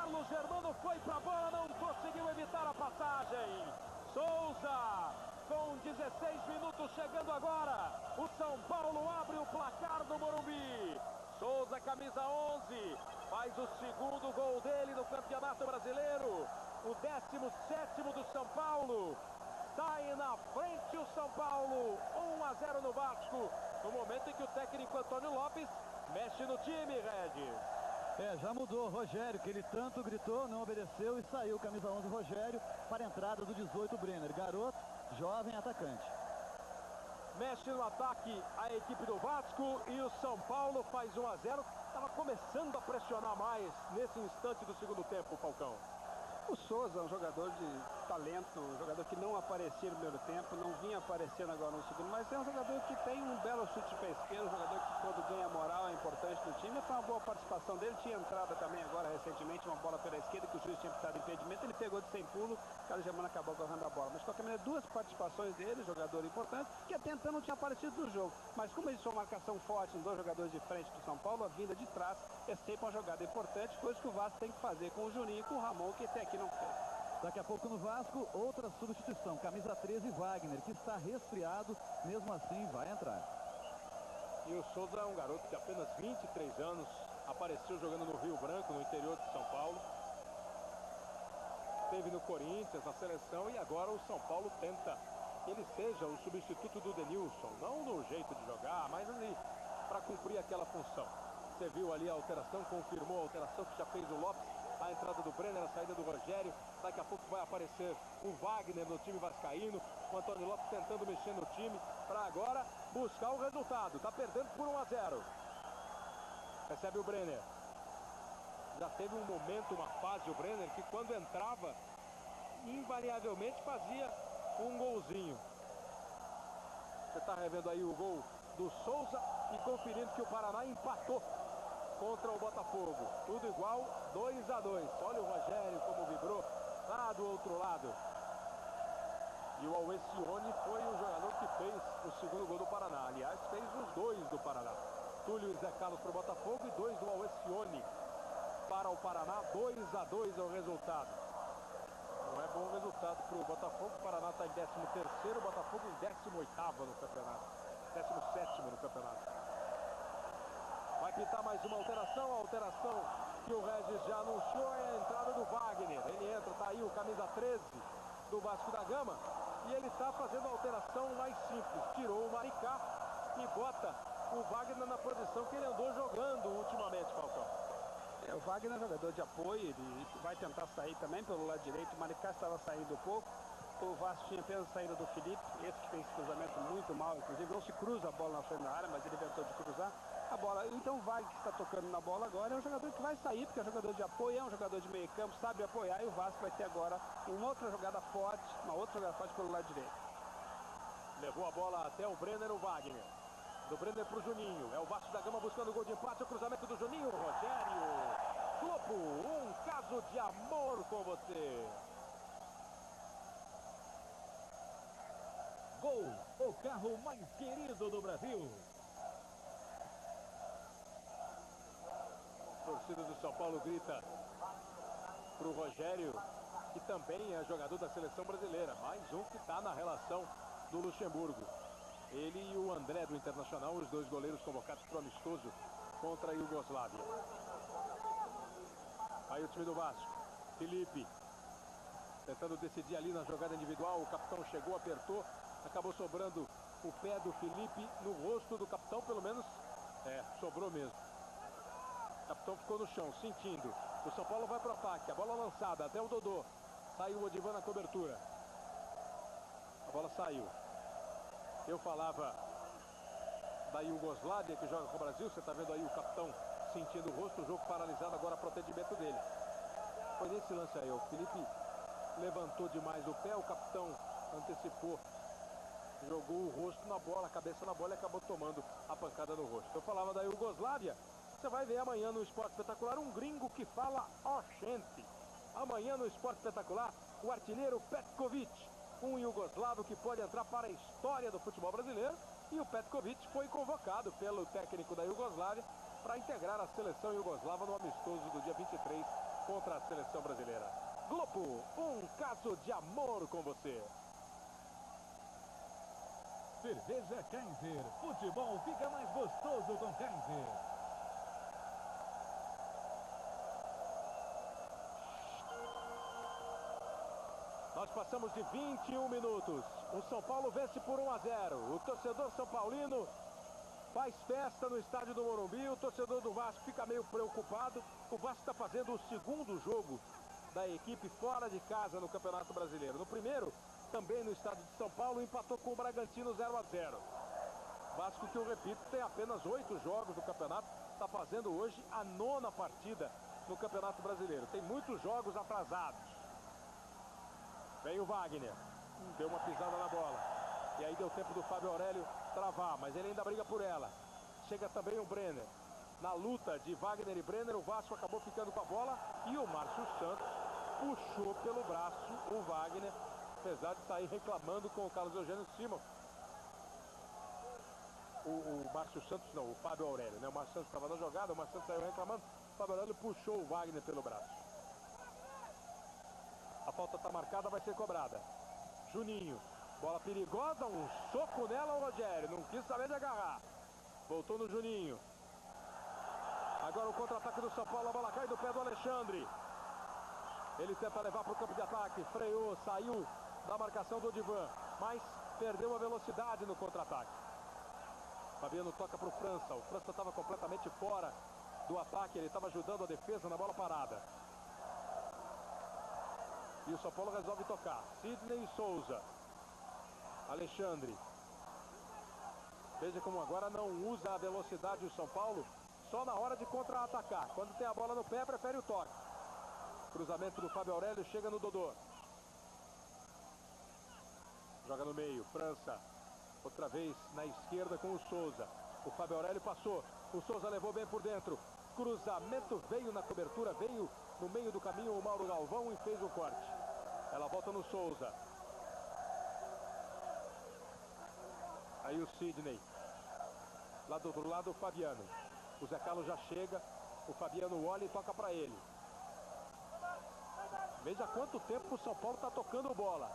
Carlos Germano foi para a bola, não conseguiu evitar a passagem. Souza, com 16 minutos chegando agora. O São Paulo abre o placar no Morumbi. Souza, camisa 11, faz o segundo gol dele no Campeonato Brasileiro. O 17º do São Paulo. Sai na frente o São Paulo, 1-0 no Vasco. No momento em que o técnico Antônio Lopes mexe no time, Regis. Já mudou. Rogério, que ele tanto gritou, não obedeceu e saiu. Camisa 11, Rogério, para a entrada do 18, Brenner. Garoto, jovem atacante. Mexe no ataque a equipe do Vasco e o São Paulo faz 1-0. Estava começando a pressionar mais nesse instante do segundo tempo, Falcão. O Souza é um jogador de talento, um jogador que não aparecia no primeiro tempo, não vinha aparecendo agora no segundo, mas é um jogador que tem um belo chute de pé esquerdo, um jogador que quando ganha moral é importante no time. Foi uma boa participação dele, tinha entrada também agora recentemente, uma bola pela esquerda que o juiz tinha precisado de impedimento, ele pegou de sem pulo, o Carlos Germano acabou correndo a bola. Mas de qualquer maneira, duas participações dele, jogador importante, que até então não tinha aparecido no jogo. Mas como eles são uma marcação forte, dois jogadores de frente do São Paulo, a vinda de trás é sempre uma jogada importante, coisa que o Vasco tem que fazer com o Juninho e com o Ramon, que até aqui não fez. Daqui a pouco no Vasco, outra substituição. Camisa 13, Wagner, que está resfriado, mesmo assim vai entrar. E o Souza é um garoto de apenas 23 anos, apareceu jogando no Rio Branco, no interior de São Paulo. Esteve no Corinthians, na seleção, e agora o São Paulo tenta que ele seja o substituto do Denilson. Não no jeito de jogar, mas ali para cumprir aquela função. Você viu ali a alteração, confirmou a alteração que já fez o Lopes. A entrada do Brenner, a saída do Rogério. Daqui a pouco vai aparecer o Wagner no time vascaíno. O Antônio Lopes tentando mexer no time para agora buscar o resultado. Está perdendo por 1-0. Recebe o Brenner. Já teve um momento, uma fase, o Brenner, que quando entrava, invariavelmente fazia um golzinho. Você está revendo aí o gol do Souza e conferindo que o Paraná empatou contra o Botafogo. Tudo igual, 2-2. Olha o Rogério como vibrou lá do outro lado. E o Alessione foi o jogador que fez o segundo gol do Paraná. Aliás, fez os dois do Paraná. Túlio e Zé Carlos para o Botafogo e 2 do Alessione para o Paraná. 2-2 é o resultado. Não é bom resultado para o Botafogo. O Paraná está em 13º, o Botafogo em 18º no campeonato. 17º no campeonato. Vai pintar mais uma alteração, a alteração que o Regis já anunciou é a entrada do Wagner. Ele entra, tá aí o camisa 13 do Vasco da Gama e ele tá fazendo a alteração mais simples. Tirou o Maricá e bota o Wagner na posição que ele andou jogando ultimamente, Falcão. O Wagner é jogador de apoio, ele vai tentar sair também pelo lado direito. O Maricá estava saindo pouco. O Vasco tinha apenas a saída do Felipe, esse que fez esse cruzamento muito mal, inclusive não se cruza a bola na frente da área, mas ele inventou de cruzar a bola. Então o Wagner, que está tocando na bola agora, é um jogador que vai sair, porque é um jogador de apoio, é um jogador de meio campo, sabe apoiar, e o Vasco vai ter agora uma outra jogada forte pelo lado direito. Levou a bola até o Brenner, o Wagner. Do Brenner para o Juninho, é o Vasco da Gama buscando o gol de empate, o cruzamento do Juninho, Rogério. Globo, um caso de amor com você. Gol, o carro mais querido do Brasil. A torcida do São Paulo grita para o Rogério, que também é jogador da seleção brasileira. Mais um que está na relação do Luxemburgo. Ele e o André do Internacional, os dois goleiros convocados para o amistoso contra a Iugoslávia. Aí o time do Vasco. Felipe tentando decidir ali na jogada individual. O capitão chegou, apertou. Acabou sobrando o pé do Felipe no rosto do capitão, pelo menos. Sobrou mesmo. O capitão ficou no chão, sentindo. O São Paulo vai para o ataque. A bola lançada até o Dodô. Saiu o Odivan na cobertura. A bola saiu. Eu falava da Iugoslávia, que joga com o Brasil. Você está vendo aí o capitão sentindo o rosto. O jogo paralisado, agora procedimento dele. Foi nesse lance aí. O Felipe levantou demais o pé. O capitão antecipou. Jogou o rosto na bola, a cabeça na bola e acabou tomando a pancada no rosto. Eu falava da Iugoslávia. Você vai ver amanhã no Esporte Espetacular um gringo que fala oxente. Amanhã no Esporte Espetacular, o artilheiro Petkovic, um iugoslavo que pode entrar para a história do futebol brasileiro. E o Petkovic foi convocado pelo técnico da Iugoslávia para integrar a seleção iugoslava no amistoso do dia 23 contra a seleção brasileira. Globo, um caso de amor com você. Cerveja Kaiser. Futebol fica mais gostoso com Kaiser. Nós passamos de 21 minutos. O São Paulo vence por 1-0. O torcedor são paulino faz festa no estádio do Morumbi. O torcedor do Vasco fica meio preocupado. O Vasco está fazendo o segundo jogo da equipe fora de casa no Campeonato Brasileiro. No primeiro, também no estádio de São Paulo, empatou com o Bragantino 0-0. Vasco, que eu repito, tem apenas 8 jogos no campeonato. Está fazendo hoje a 9ª partida no Campeonato Brasileiro. Tem muitos jogos atrasados. Vem o Wagner, deu uma pisada na bola. E aí deu tempo do Fábio Aurélio travar, mas ele ainda briga por ela. Chega também o Brenner. Na luta de Wagner e Brenner, o Vasco acabou ficando com a bola. E o Márcio Santos puxou pelo braço o Wagner, apesar de sair reclamando com o Carlos Eugênio Simon. O Márcio Santos não, o Fábio Aurélio, né? O Márcio Santos estava na jogada, o Márcio Santos saiu reclamando. O Fábio Aurélio puxou o Wagner pelo braço. A falta está marcada, vai ser cobrada. Juninho, bola perigosa, um soco nela o Rogério, não quis saber de agarrar. Voltou no Juninho. Agora o contra-ataque do São Paulo, a bola cai do pé do Alexandre. Ele tenta levar para o campo de ataque, freou, saiu da marcação do Odivan, mas perdeu a velocidade no contra-ataque. Fabiano toca para o França. O França estava completamente fora do ataque, ele estava ajudando a defesa na bola parada. E o São Paulo resolve tocar. Sidney e Souza. Alexandre. Veja como agora não usa a velocidade o São Paulo só na hora de contra-atacar. Quando tem a bola no pé, prefere o toque. Cruzamento do Fábio Aurélio, chega no Dodô. Joga no meio, França. Outra vez na esquerda com o Souza. O Fábio Aurélio passou. O Souza levou bem por dentro. Cruzamento veio na cobertura, veio no meio do caminho o Mauro Galvão e fez o corte. Ela volta no Souza. Aí o Sidney. Lá do outro lado o Fabiano. O Zé Carlos já chega. O Fabiano olha e toca para ele. Veja quanto tempo o São Paulo está tocando bola.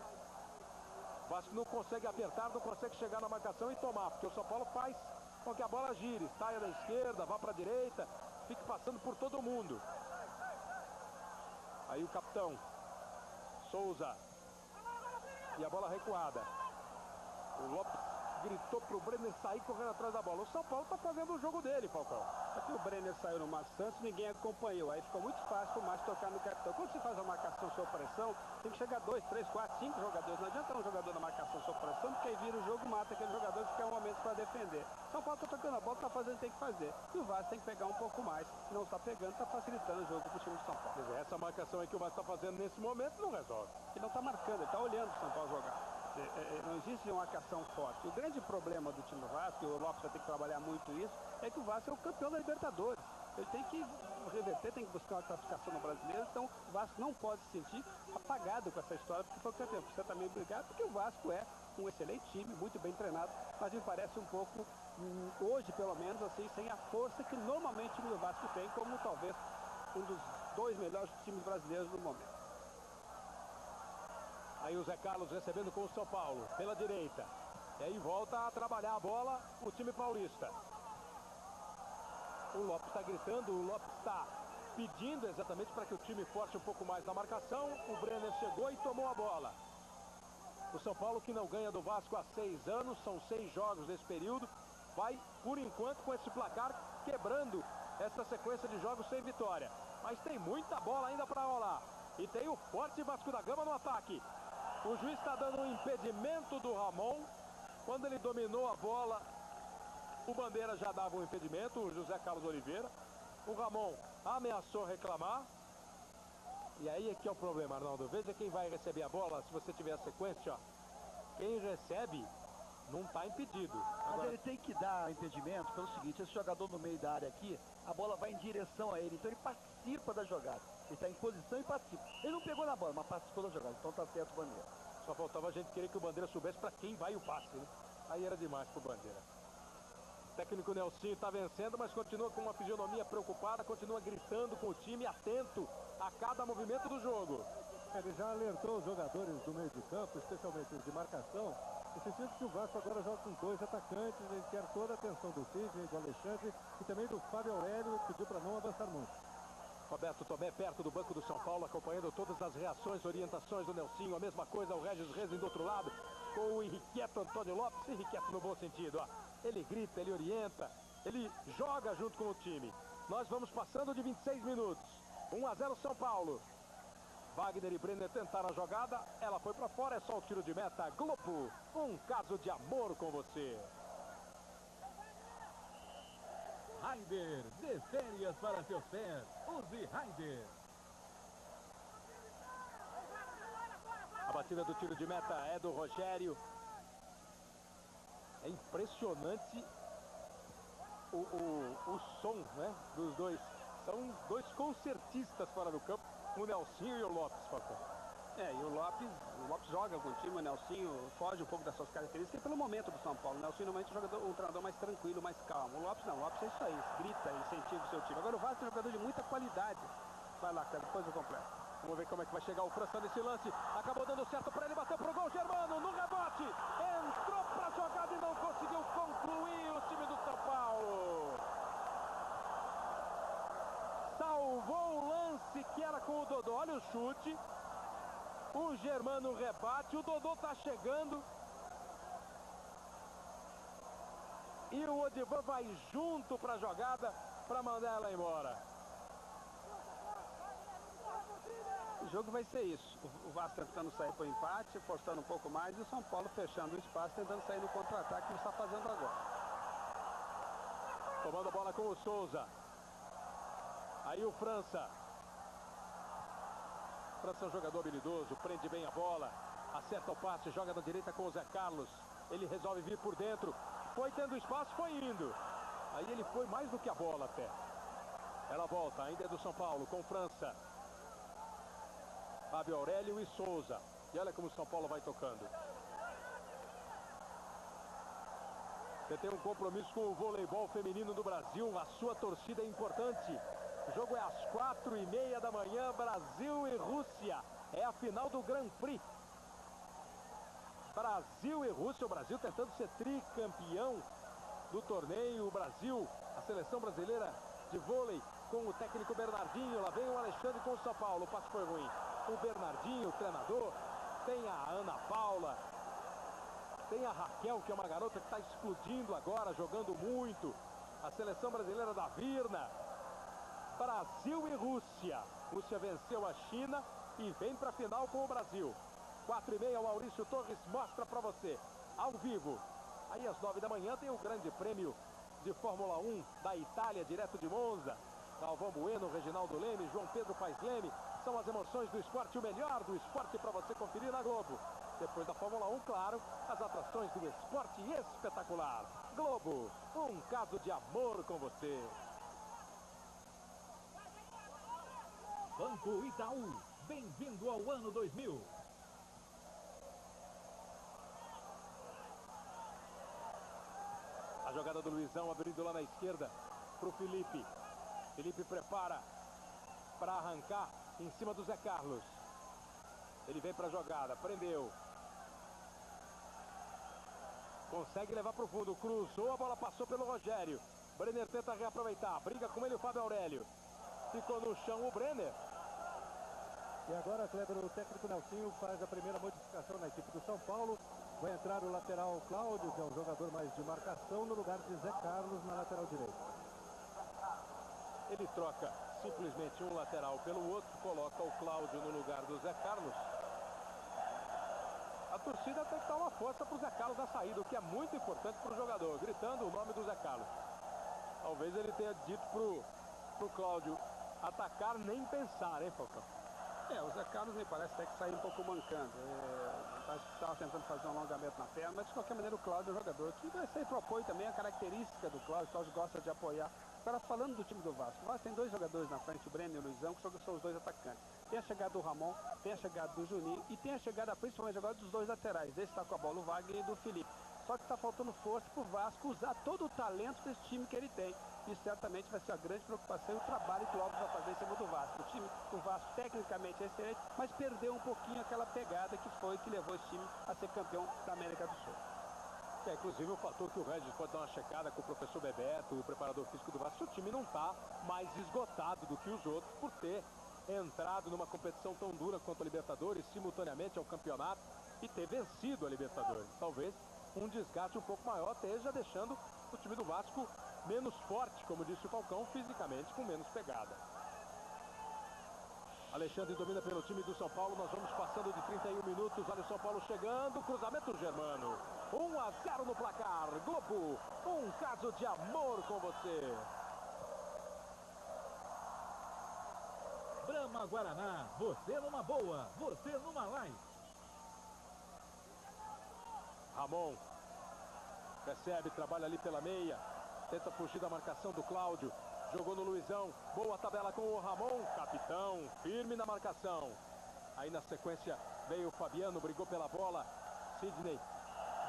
O Vasco não consegue apertar, não consegue chegar na marcação e tomar, porque o São Paulo faz com que a bola gire, saia da esquerda, vá para a direita, fique passando por todo mundo. Aí o capitão Souza. E a bola recuada. O Lopes gritou pro Brenner sair correndo atrás da bola. O São Paulo tá fazendo o jogo dele, Falcão. Aqui o Brenner saiu no Márcio Santos, ninguém acompanhou. Aí ficou muito fácil o Márcio tocar no capitão. Quando você faz uma marcação sob pressão, tem que chegar 2, 3, 4, 5 jogadores. Não adianta um jogador na marcação sob pressão, porque aí vira o jogo, mata aquele jogador que quer um momento para defender. São Paulo tá tocando a bola, tá fazendo o que tem que fazer. E o Vasco tem que pegar um pouco mais. Se não está pegando, tá facilitando o jogo pro time de São Paulo. Pois é, essa marcação aí que o Vasco tá fazendo nesse momento não resolve. Ele não tá marcando, ele tá olhando o São Paulo jogar. Não existe uma marcação forte. O grande problema do time do Vasco, e o Lopes vai ter que trabalhar muito isso, é que o Vasco é o campeão da Libertadores. Ele tem que reverter, tem que buscar uma classificação no Brasileiro, então o Vasco não pode se sentir apagado com essa história, porque foi o campeão. Precisa também brigar, porque o Vasco é um excelente time, muito bem treinado, mas me parece um pouco, hoje pelo menos, assim, sem a força que normalmente o time do Vasco tem, como talvez um dos 2 melhores times brasileiros no momento. Aí o Zé Carlos recebendo com o São Paulo, pela direita. E aí volta a trabalhar a bola o time paulista. O Lopes está gritando, o Lopes está pedindo exatamente para que o time force um pouco mais na marcação. O Brenner chegou e tomou a bola. O São Paulo, que não ganha do Vasco há 6 anos, são 6 jogos nesse período, vai, por enquanto, com esse placar, quebrando essa sequência de jogos sem vitória. Mas tem muita bola ainda para rolar. E tem o forte Vasco da Gama no ataque. O juiz está dando um impedimento do Ramon. Quando ele dominou a bola, o Bandeira já dava um impedimento, o José Carlos Oliveira. O Ramon ameaçou reclamar. E aí é que é o problema, Arnaldo. Veja quem vai receber a bola, se você tiver a sequência, ó. Quem recebe não está impedido. Mas Agora, ele tem que dar impedimento pelo seguinte: esse jogador no meio da área aqui, a bola vai em direção a ele, então ele participa da jogada. Ele está em posição e participa. Ele não pegou na bola, mas participou da jogada, então tá certo o Bandeira. só faltava a gente querer que o Bandeira soubesse para quem vai o passe, né? Aí era demais pro Bandeira. O técnico Nelsinho está vencendo, mas continua com uma fisionomia preocupada, continua gritando com o time, atento a cada movimento do jogo. Ele já alertou os jogadores do meio de campo, especialmente os de marcação, no sentido que o Vasco agora joga com 2 atacantes, ele quer toda a atenção do Sidney, do Alexandre e também do Fábio Aurélio, pediu para não avançar muito. Roberto Tomé perto do banco do São Paulo, acompanhando todas as reações, orientações do Nelsinho. A mesma coisa o Regis Rezende do outro lado, com o Henriqueto Antônio Lopes. Henriqueto no bom sentido, ó. Ele grita, ele orienta, ele joga junto com o time. Nós vamos passando de 26 minutos. 1-0 São Paulo. Wagner e Brenner tentaram a jogada, ela foi para fora, é só o tiro de meta. Globo, um caso de amor com você. Raider, dê férias para seus pés. Use Raider. A batida do tiro de meta é do Rogério. É impressionante o som, né, dos dois. São 2 concertistas fora do campo, o Nelsinho e o Lopes, Falcão. E o Lopes joga com o time, o Nelsinho foge um pouco das suas características e pelo momento do São Paulo. O Nelsinho normalmente é um treinador mais tranquilo, mais calmo. O Lopes não, o Lopes é isso aí, grita, incentiva o seu time. Agora o Vasco é um jogador de muita qualidade. Vai lá, cara, depois eu completo. Vamos ver como é que vai chegar o França nesse lance. Acabou dando certo para ele, bateu pro gol, Germano, no rebote. Entrou pra jogada e não conseguiu concluir o time do São Paulo. Salvou o lance que era com o Dodô. Olha o chute. O Germano rebate. O Dodô tá chegando. E o Odivan vai junto para a jogada para mandar ela embora. O jogo vai ser isso. O Vasco tentando sair para o empate, forçando um pouco mais. E o São Paulo fechando o espaço, tentando sair no contra-ataque que está fazendo agora. Tomando a bola com o Souza. Aí o França. França é um jogador habilidoso, prende bem a bola, acerta o passe, joga na direita com o Zé Carlos. Ele resolve vir por dentro. Foi tendo espaço, foi indo. Aí ele foi mais do que a bola até. Ela volta, ainda é do São Paulo, com França. Fábio Aurélio e Souza. E olha como o São Paulo vai tocando. Você tem um compromisso com o voleibol feminino do Brasil. A sua torcida é importante. O jogo é às 4h30 da manhã, Brasil e Rússia. É a final do Grand Prix. Brasil e Rússia, o Brasil tentando ser tricampeão do torneio. O Brasil, a seleção brasileira de vôlei com o técnico Bernardinho. Lá vem o Alexandre com o São Paulo, o passe foi ruim. O Bernardinho, o treinador, tem a Ana Paula, tem a Raquel, que é uma garota que está explodindo agora, jogando muito. A seleção brasileira da Virna. Brasil e Rússia. Rússia venceu a China e vem para a final com o Brasil. 4h30, o Maurício Torres mostra para você, ao vivo. Aí às 9 da manhã tem o grande prêmio de Fórmula 1 da Itália, direto de Monza. Galvão Bueno, Reginaldo Leme, João Pedro Paes Leme. São as emoções do esporte, o melhor do esporte para você conferir na Globo. Depois da Fórmula 1, claro, as atrações do esporte espetacular. Globo, um caso de amor com você. Banco Itaú, bem-vindo ao ano 2000. A jogada do Luizão abrindo lá na esquerda para o Felipe. Felipe prepara para arrancar em cima do Zé Carlos. Ele vem para a jogada, prendeu. Consegue levar para o fundo, cruzou, a bola passou pelo Rogério. Brenner tenta reaproveitar, briga com ele o Fábio Aurélio. Ficou no chão o Brenner. E agora, Kleber, o técnico Nelsinho faz a primeira modificação na equipe do São Paulo. Vai entrar o lateral Cláudio, que é um jogador mais de marcação, no lugar de Zé Carlos na lateral direita. Ele troca simplesmente um lateral pelo outro, coloca o Cláudio no lugar do Zé Carlos. A torcida tem que dar uma força para o Zé Carlos na saída, o que é muito importante para o jogador, gritando o nome do Zé Carlos. Talvez ele tenha dito pro Cláudio atacar, nem pensar, hein, Falcão? O Zé Carlos me parece até que saiu um pouco mancando. Acho que estava tentando fazer um alongamento na perna, mas de qualquer maneira o Cláudio é um jogador que vai ser pro apoio também, a característica do Cláudio. O Cláudio gosta de apoiar. Agora, falando do time do Vasco, o Vasco tem 2 jogadores na frente, o Brenner e o Luizão, que são os 2 atacantes. Tem a chegada do Ramon, tem a chegada do Juninho e tem a chegada principalmente agora dos 2 laterais. Desse está com a bola o Wagner e do Felipe. Só que está faltando força para o Vasco usar todo o talento desse time que ele tem. Isso certamente vai ser a grande preocupação e o trabalho que o Alves vai fazer em cima do Vasco. O time do Vasco tecnicamente é excelente, mas perdeu um pouquinho aquela pegada que levou esse time a ser campeão da América do Sul. É, inclusive, o fator que o Regis pode dar uma checada com o professor Bebeto, o preparador físico do Vasco, o time não está mais esgotado do que os outros por ter entrado numa competição tão dura quanto a Libertadores, simultaneamente ao campeonato, e ter vencido a Libertadores. Talvez um desgaste um pouco maior esteja deixando o time do Vasco menos forte, como disse o Falcão, fisicamente com menos pegada. Alexandre domina pelo time do São Paulo, nós vamos passando de 31 minutos, olha o São Paulo chegando, cruzamento Germano, 1-0 no placar, Globo, um caso de amor com você. Brahma Guaraná, você numa boa, você numa light. Ramon recebe, trabalha ali pela meia, tenta fugir da marcação do Cláudio, jogou no Luizão, boa tabela com o Ramon, capitão, firme na marcação. Aí na sequência veio o Fabiano, brigou pela bola, Sidney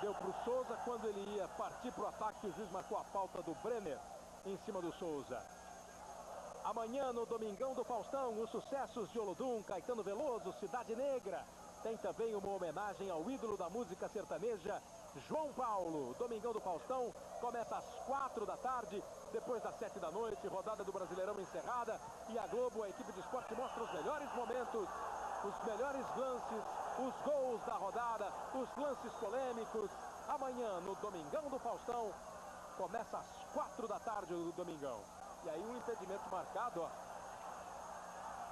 deu para o Souza, quando ele ia partir para o ataque, o juiz marcou a falta do Brenner em cima do Souza. Amanhã no Domingão do Faustão, os sucessos de Olodum, Caetano Veloso, Cidade Negra. Tem também uma homenagem ao ídolo da música sertaneja, João Paulo. Domingão do Faustão começa às 4 da tarde, depois das 7 da noite, rodada do Brasileirão encerrada. E a Globo, a equipe de esporte, mostra os melhores momentos, os melhores lances, os gols da rodada, os lances polêmicos. Amanhã no Domingão do Faustão, começa às 4 da tarde o Domingão. E aí um impedimento marcado, ó.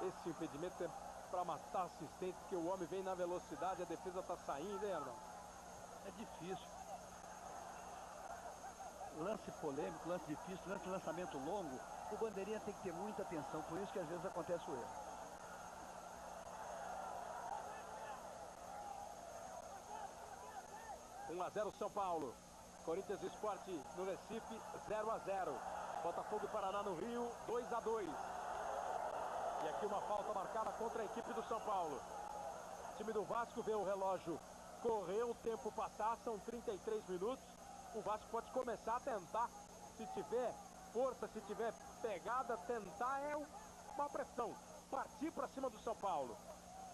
Esse impedimento é para matar assistente, porque o homem vem na velocidade, a defesa está saindo, hein, Arnaldo? É difícil. Lance polêmico, lance difícil, lance de lançamento longo, o bandeirinha tem que ter muita atenção, por isso que às vezes acontece o erro. Um 1-0 São Paulo. Corinthians Esporte no Recife, 0-0. Botafogo e Paraná no Rio, 2-2. E aqui uma falta marcada contra a equipe do São Paulo. O time do Vasco vê o relógio correr, o tempo passar, são 33 minutos. O Vasco pode começar a tentar, se tiver força, se tiver pegada, tentar uma pressão. Partir para cima do São Paulo.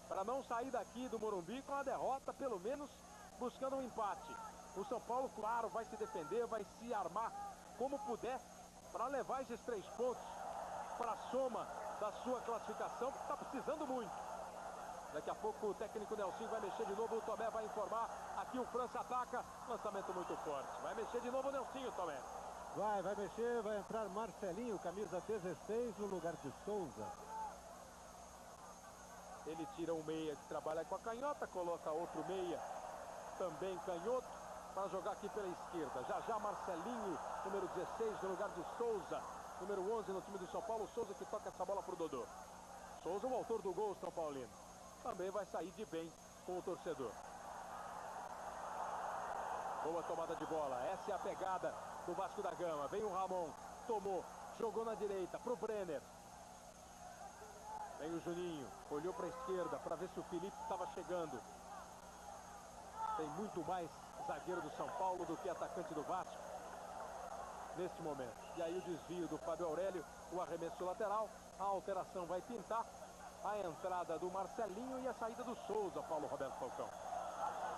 Para não sair daqui do Morumbi com a derrota, pelo menos buscando um empate. O São Paulo, claro, vai se defender, vai se armar como puder para levar esses 3 pontos para a soma da sua classificação, que está precisando muito. Daqui a pouco o técnico Nelsinho vai mexer de novo, o Tomé vai informar. Aqui o França ataca, lançamento muito forte. Vai mexer de novo o Nelsinho, Tomé. Vai mexer, vai entrar Marcelinho, camisa 16 no lugar de Souza. Ele tira um meia que trabalha com a canhota, coloca outro meia, também canhoto, para jogar aqui pela esquerda. Já Marcelinho, número 16 no lugar de Souza. Número 11 no time do São Paulo, Souza que toca essa bola pro Dodô. Souza, o autor do gol São Paulino. Também vai sair de bem com o torcedor. Boa tomada de bola, essa é a pegada do Vasco da Gama. Vem o Ramon, tomou, jogou na direita pro Brenner. Vem o Juninho, olhou para a esquerda para ver se o Felipe estava chegando. Tem muito mais zagueiro do São Paulo do que atacante do Vasco neste momento. E aí o desvio do Fábio Aurélio, o arremesso lateral, a alteração vai pintar, a entrada do Marcelinho e a saída do Souza, Paulo Roberto Falcão.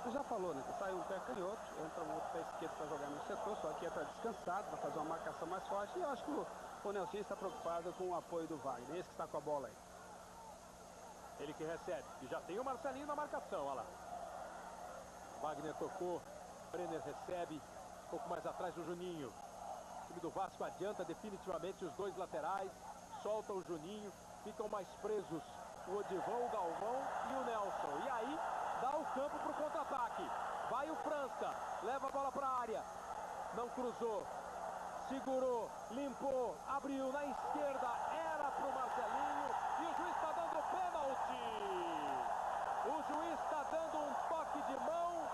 Você já falou, né? Sai um pé canhoto, entra um outro pé esquerdo para jogar no setor, só que está descansado, para fazer uma marcação mais forte. E eu acho que o Nelson está preocupado com o apoio do Wagner, esse que está com a bola aí. Ele que recebe, e já tem o Marcelinho na marcação, olha lá. Wagner tocou, Brenner recebe, um pouco mais atrás o Juninho. O time do Vasco adianta definitivamente os 2 laterais, solta o Juninho, ficam mais presos o Odivão, o Galvão e o Nelson. E aí dá o campo para o contra-ataque. Vai o França, leva a bola para a área, não cruzou, segurou, limpou, abriu na esquerda, era para o Marcelinho e o juiz está dando pênalti. O juiz está dando um toque de mão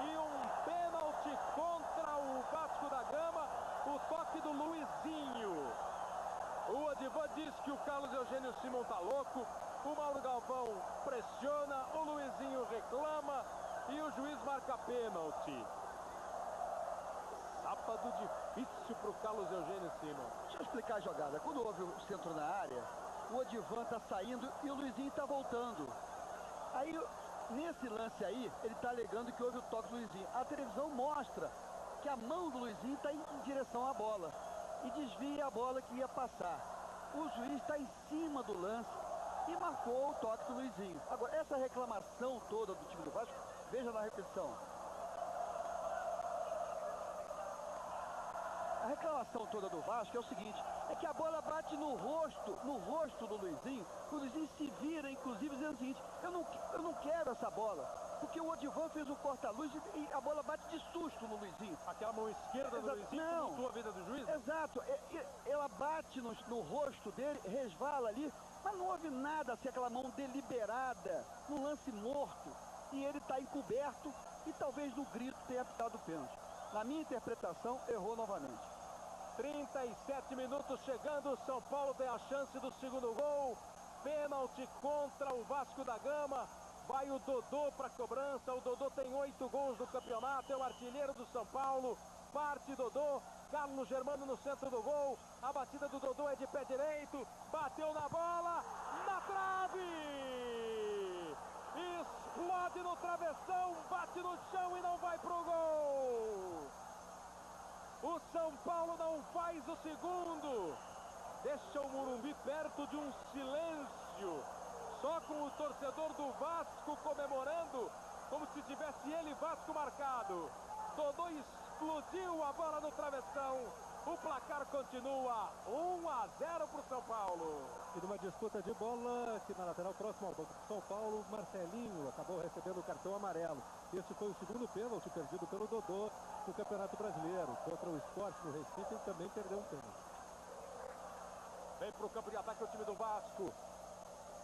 e um pênalti contra o Vasco da Gama, o toque do Luizinho. O Odivan diz que o Carlos Eugênio Simon tá louco, o Mauro Galvão pressiona, o Luizinho reclama e o juiz marca pênalti. sábado difícil para o Carlos Eugênio Simon. Deixa eu explicar a jogada. Quando houve o centro na área, o Odivan tá saindo e o Luizinho tá voltando. Aí, nesse lance aí, ele tá alegando que houve o toque do Luizinho. A televisão mostra que a mão do Luizinho tá em direção à bola e desvia a bola que ia passar. O juiz está em cima do lance e marcou o toque do Luizinho. Agora, essa reclamação toda do time do Vasco, veja na repetição. A reclamação toda do Vasco é o seguinte, é que a bola bate no rosto do Luizinho. O Luizinho se vira, inclusive, dizendo o seguinte, eu não quero essa bola, porque o Odivan fez um corta-luz e a bola bate de susto no Luizinho. Aquela mão esquerda do Luizinho que mudou a vida do juiz? Exato, ela bate no rosto dele, resvala ali, mas não houve nada assim, aquela mão deliberada, no lance morto, e ele está encoberto e talvez no grito tenha apitado o pênalti. Na minha interpretação, errou novamente. 37 minutos chegando, São Paulo tem a chance do segundo gol. Pênalti contra o Vasco da Gama. Vai o Dodô para a cobrança. O Dodô tem 8 gols no campeonato, é o artilheiro do São Paulo. Parte Dodô, Carlos Germano no centro do gol. A batida do Dodô é de pé direito. Bateu na bola, na trave! Explode no travessão, bate no chão e não vai pro gol! O São Paulo não faz o segundo. Deixa o Morumbi perto de um silêncio. Só com o torcedor do Vasco comemorando como se tivesse ele, Vasco, marcado. Dodô explodiu a bola no travessão. O placar continua 1-0 para o São Paulo. E numa disputa de bola aqui na lateral próxima ao banco do São Paulo, Marcelinho acabou recebendo o cartão amarelo. Esse foi o segundo pênalti perdido pelo Dodô no Campeonato Brasileiro. Contra o Sport no Recife, ele também perdeu um pênalti. Vem para o campo de ataque o time do Vasco.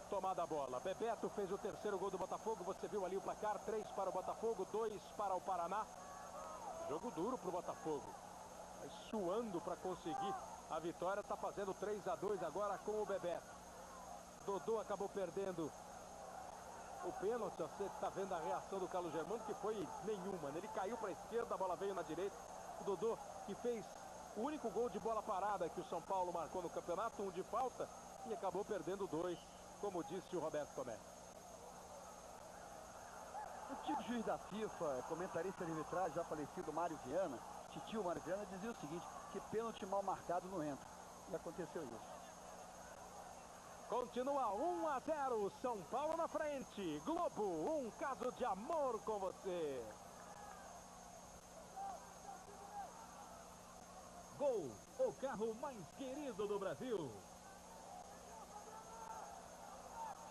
Tomada a bola. Bebeto fez o terceiro gol do Botafogo. Você viu ali o placar: 3 para o Botafogo, 2 para o Paraná. Jogo duro para o Botafogo. Vai suando para conseguir a vitória. Está fazendo 3-2 agora com o Bebeto. Dodô acabou perdendo o pênalti. Você está vendo a reação do Carlos Germano, que foi nenhuma. Ele caiu para a esquerda, a bola veio na direita. O Dodô, que fez o único gol de bola parada que o São Paulo marcou no campeonato, um de falta, e acabou perdendo 2, como disse o Roberto Tomé. O antigo juiz da FIFA, comentarista de arbitragem, já falecido Mário Viana, titio Mário Viana, dizia o seguinte, que pênalti mal marcado não entra. E aconteceu isso. Continua 1-0, São Paulo na frente. Globo, um caso de amor com você. Gol, o carro mais querido do Brasil.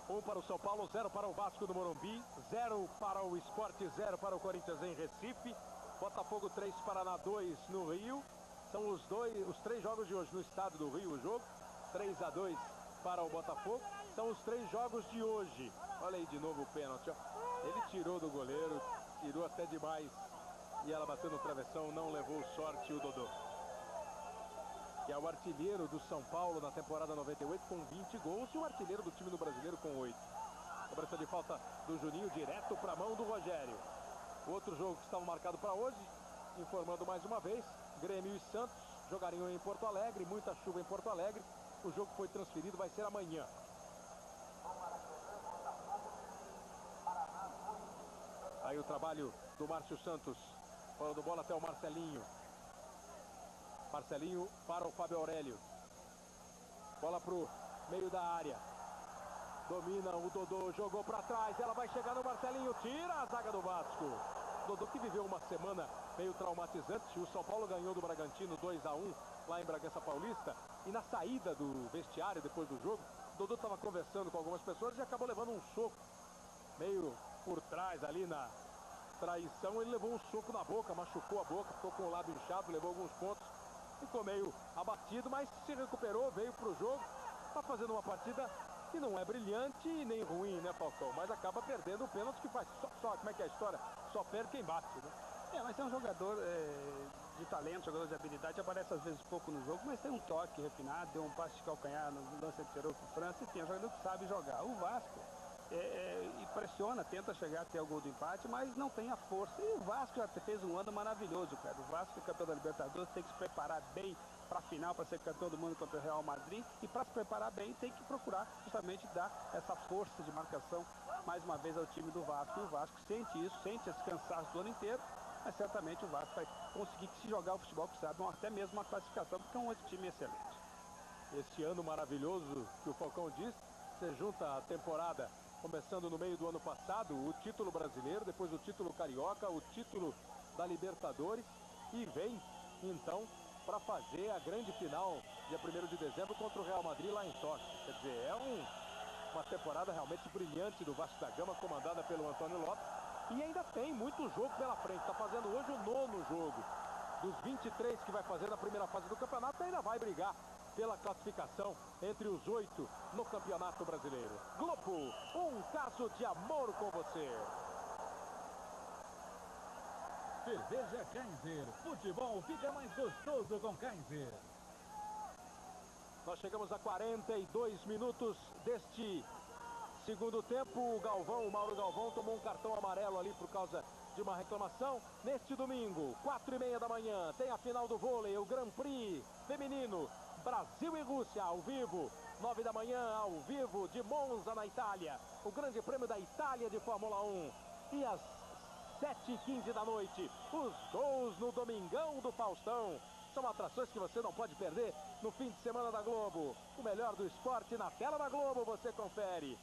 1 para o São Paulo, 0 para o Vasco do Morumbi, 0 para o Sport, 0 para o Corinthians em Recife. Botafogo 3, Paraná 2 no Rio. São os 3 jogos de hoje no estado do Rio, o jogo. 3-2 para o Botafogo. São os 3 jogos de hoje. Olha aí de novo o pênalti, ó. Ele tirou do goleiro, tirou até demais. E ela bateu no travessão, não levou sorte o Dodô. Que é o artilheiro do São Paulo na temporada 98 com 20 gols e o artilheiro do time do Brasileiro com 8. Cobrança de falta do Juninho direto para a mão do Rogério. O outro jogo que estava marcado para hoje, informando mais uma vez, Grêmio e Santos jogariam em Porto Alegre, muita chuva em Porto Alegre. O jogo foi transferido, vai ser amanhã. Aí o trabalho do Márcio Santos, falando bola até o Marcelinho. Marcelinho para o Fábio Aurélio. Bola para o meio da área. Domina o Dodô, jogou para trás. Ela vai chegar no Marcelinho, tira a zaga do Vasco. Dodô que viveu uma semana meio traumatizante. O São Paulo ganhou do Bragantino 2-1 lá em Bragança Paulista. E na saída do vestiário, depois do jogo, Dodô estava conversando com algumas pessoas e acabou levando um soco. Meio por trás ali na traição, ele levou um soco na boca, machucou a boca, ficou com o lábio inchado, levou alguns pontos. Ficou meio abatido, mas se recuperou, veio para o jogo. Está fazendo uma partida que não é brilhante e nem ruim, né, Falcão? Mas acaba perdendo o pênalti que faz só como é que é a história? Só perde quem bate, né? Mas é um jogador de talento, jogador de habilidade, aparece às vezes pouco no jogo, mas tem um toque refinado, deu um passe de calcanhar no lance anterior com o França, enfim, é um jogador que sabe jogar. O Vasco e pressiona, tenta chegar até o gol do empate, mas não tem a força. E o Vasco já fez um ano maravilhoso, cara. O Vasco é campeão da Libertadores, tem que se preparar bem para a final, para ser campeão do mundo contra o Real Madrid. E para se preparar bem, tem que procurar justamente dar essa força de marcação mais uma vez ao time do Vasco. E o Vasco sente isso, sente esse cansaço do ano inteiro, mas certamente o Vasco vai conseguir, se jogar o futebol que sabe, até mesmo uma classificação, porque é um outro time excelente. Este ano maravilhoso que o Falcão disse, você junta a temporada começando no meio do ano passado, o título brasileiro, depois o título carioca, o título da Libertadores, e vem então para fazer a grande final dia 1º de dezembro contra o Real Madrid lá em Tóquio. Quer dizer, é uma temporada realmente brilhante do Vasco da Gama, comandada pelo Antônio Lopes, e ainda tem muito jogo pela frente. Está fazendo hoje o 9º jogo dos 23 que vai fazer na primeira fase do campeonato, ainda vai brigar pela classificação entre os 8 no Campeonato Brasileiro. Globo, um caso de amor com você. Cerveja Kaiser. Futebol fica mais gostoso com Kaiser. Nós chegamos a 42 minutos deste segundo tempo. O Mauro Galvão tomou um cartão amarelo ali por causa de uma reclamação. Neste domingo, 4h30 da manhã, tem a final do vôlei, o Grand Prix feminino. Brasil e Rússia ao vivo, 9 da manhã ao vivo de Monza na Itália, o grande prêmio da Itália de Fórmula 1. E às 7h15 da noite, os gols no Domingão do Faustão. São atrações que você não pode perder no fim de semana da Globo. O melhor do esporte na tela da Globo, você confere.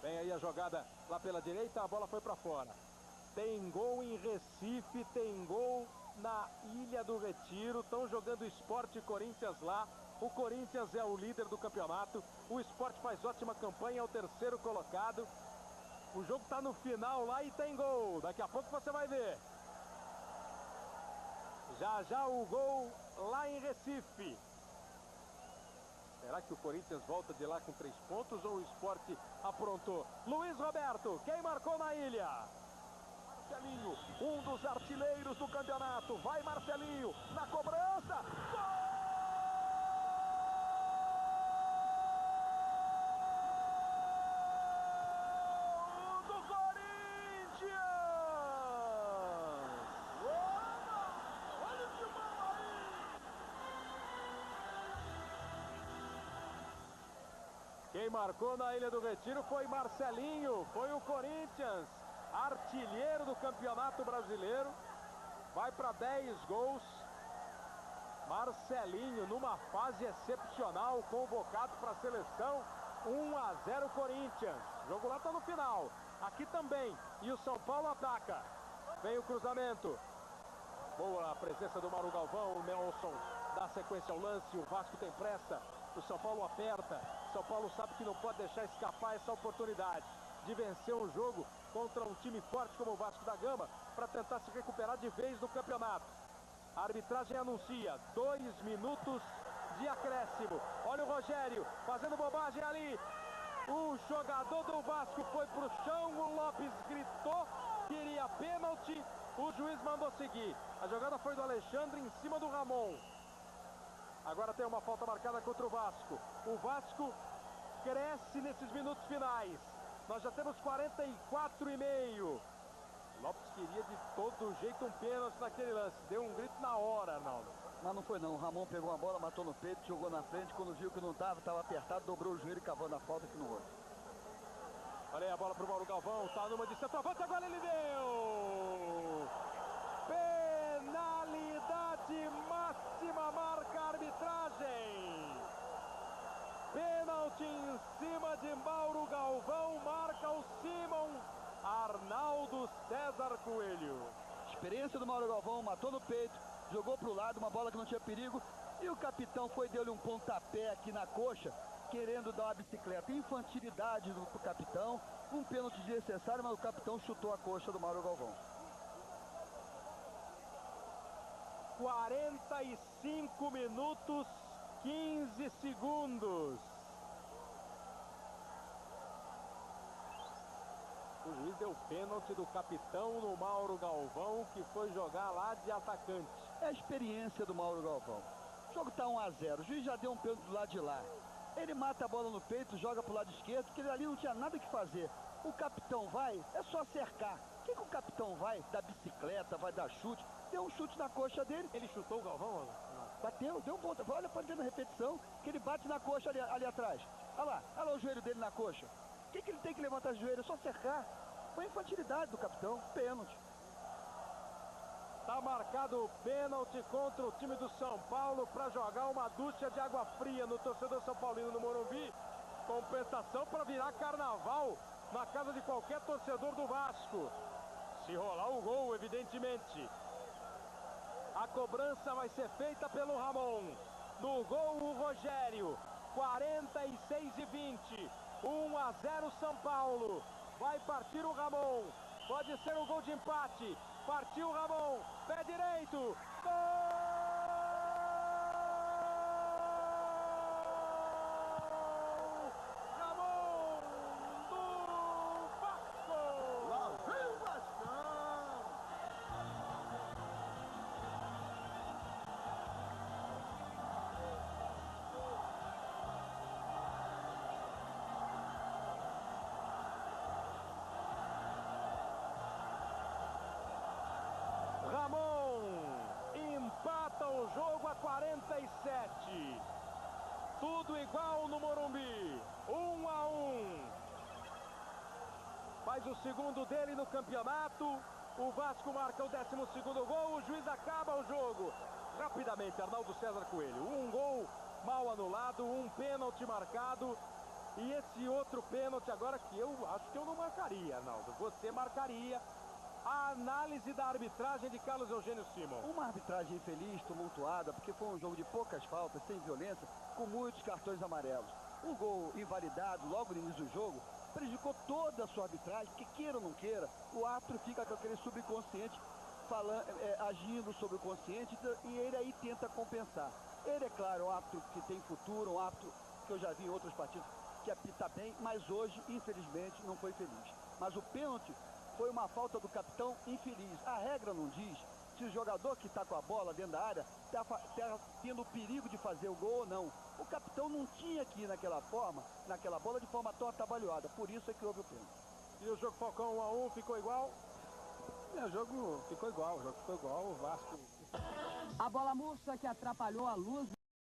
Vem aí a jogada lá pela direita, a bola foi para fora. Tem gol em Recife, tem gol na Ilha do Retiro. Estão jogando Sport e Corinthians lá. O Corinthians é o líder do campeonato. O Sport faz ótima campanha, é o 3º colocado. O jogo está no final lá e tem gol. Daqui a pouco você vai ver. Já o gol lá em Recife. Será que o Corinthians volta de lá com 3 pontos ou o Sport aprontou? Luiz Roberto, quem marcou na ilha? Marcelinho, um dos artilheiros do campeonato. Vai Marcelinho, na cobrança. Gol! Do Corinthians! Olha que bola aí! Quem marcou na Ilha do Retiro foi Marcelinho, foi o Corinthians. Artilheiro do Campeonato Brasileiro, vai para 10 gols. Marcelinho numa fase excepcional, convocado para a seleção. 1-0 Corinthians. O jogo lá está no final. Aqui também. E o São Paulo ataca. Vem o cruzamento. Boa a presença do Mauro Galvão. O Nelson dá sequência ao lance. O Vasco tem pressa. O São Paulo aperta. O São Paulo sabe que não pode deixar escapar essa oportunidade de vencer um jogo contra um time forte como o Vasco da Gama, para tentar se recuperar de vez no campeonato. A arbitragem anuncia 2 minutos de acréscimo. Olha o Rogério fazendo bobagem ali. O jogador do Vasco foi para o chão. O Lopes gritou, queria pênalti. O juiz mandou seguir. A jogada foi do Alexandre em cima do Ramon. Agora tem uma falta marcada contra o Vasco. O Vasco cresce nesses minutos finais. Nós já temos 44,5. Lopes queria de todo jeito um pênalti naquele lance. Deu um grito na hora, Arnaldo. Mas não foi não. O Ramon pegou a bola, matou no peito, jogou na frente. Quando viu que não estava apertado, dobrou o joelho e cavou na falta aqui no outro. Olha aí a bola pro Mauro Galvão. Tá numa de centroavante, agora ele deu! Penalidade máxima, marca a arbitragem. Pênalti em cima de Mauro Galvão, marca o Simon Arnaldo César Coelho. Experiência do Mauro Galvão, matou no peito, jogou pro lado, uma bola que não tinha perigo. E o capitão foi deu-lhe um pontapé aqui na coxa, querendo dar uma bicicleta. Infantilidade do capitão, um pênalti desnecessário, mas o capitão chutou a coxa do Mauro Galvão. 45 minutos, 15 segundos. O juiz deu pênalti do capitão no Mauro Galvão, que foi jogar lá de atacante. É a experiência do Mauro Galvão. O jogo está 1-0. O juiz já deu um pênalti do lado de lá. Ele mata a bola no peito, joga pro lado esquerdo, porque ele ali não tinha nada que fazer. O capitão vai, é só cercar. O que o capitão vai? Da bicicleta, vai dar chute. Deu um chute na coxa dele. Ele chutou o Galvão? Bateu, deu um ponto. Olha para ver na repetição, que ele bate na coxa ali atrás. Olha lá o joelho dele na coxa. O que ele tem que levantar o joelho? É só cercar. Foi infantilidade do capitão, pênalti. Tá marcado o pênalti contra o time do São Paulo para jogar uma ducha de água fria no torcedor São Paulino no Morumbi. Compensação para virar carnaval na casa de qualquer torcedor do Vasco. Se rolar o gol, evidentemente. A cobrança vai ser feita pelo Ramon. No gol, o Rogério. 46-20. 1-0 São Paulo. Vai partir o Ramon. Pode ser um gol de empate. Partiu o Ramon. Pé direito. Gol! Ramon do Vasco! Lá vem o Vascão! Ramon empata o jogo a 47. Tudo igual no Morumbi. 1-1. Faz o segundo dele no campeonato. O Vasco marca o 12º gol. O juiz acaba o jogo. Rapidamente, Arnaldo César Coelho. Um gol mal anulado, um pênalti marcado. E esse outro pênalti agora que eu acho que eu não marcaria, Arnaldo. Você marcaria. A análise da arbitragem de Carlos Eugênio Simon. Uma arbitragem infeliz, tumultuada, porque foi um jogo de poucas faltas, sem violência, com muitos cartões amarelos. Um gol invalidado logo no início do jogo prejudicou toda a sua arbitragem, porque queira ou não queira, o árbitro fica com aquele subconsciente agindo sobre o consciente e ele aí tenta compensar. Ele, é claro, um árbitro que tem futuro, um árbitro que eu já vi em outros partidos que apita bem, mas hoje, infelizmente, não foi feliz. Mas o pênalti foi uma falta do capitão infeliz. A regra não diz se o jogador que está com a bola dentro da área está tendo o perigo de fazer o gol ou não. O capitão não tinha que ir naquela bola de forma tão atabalhoada. Por isso é que houve o pênalti. E o jogo Falcão 1-1 ficou igual? O jogo ficou igual, o Vasco. A bola murcha que atrapalhou a luz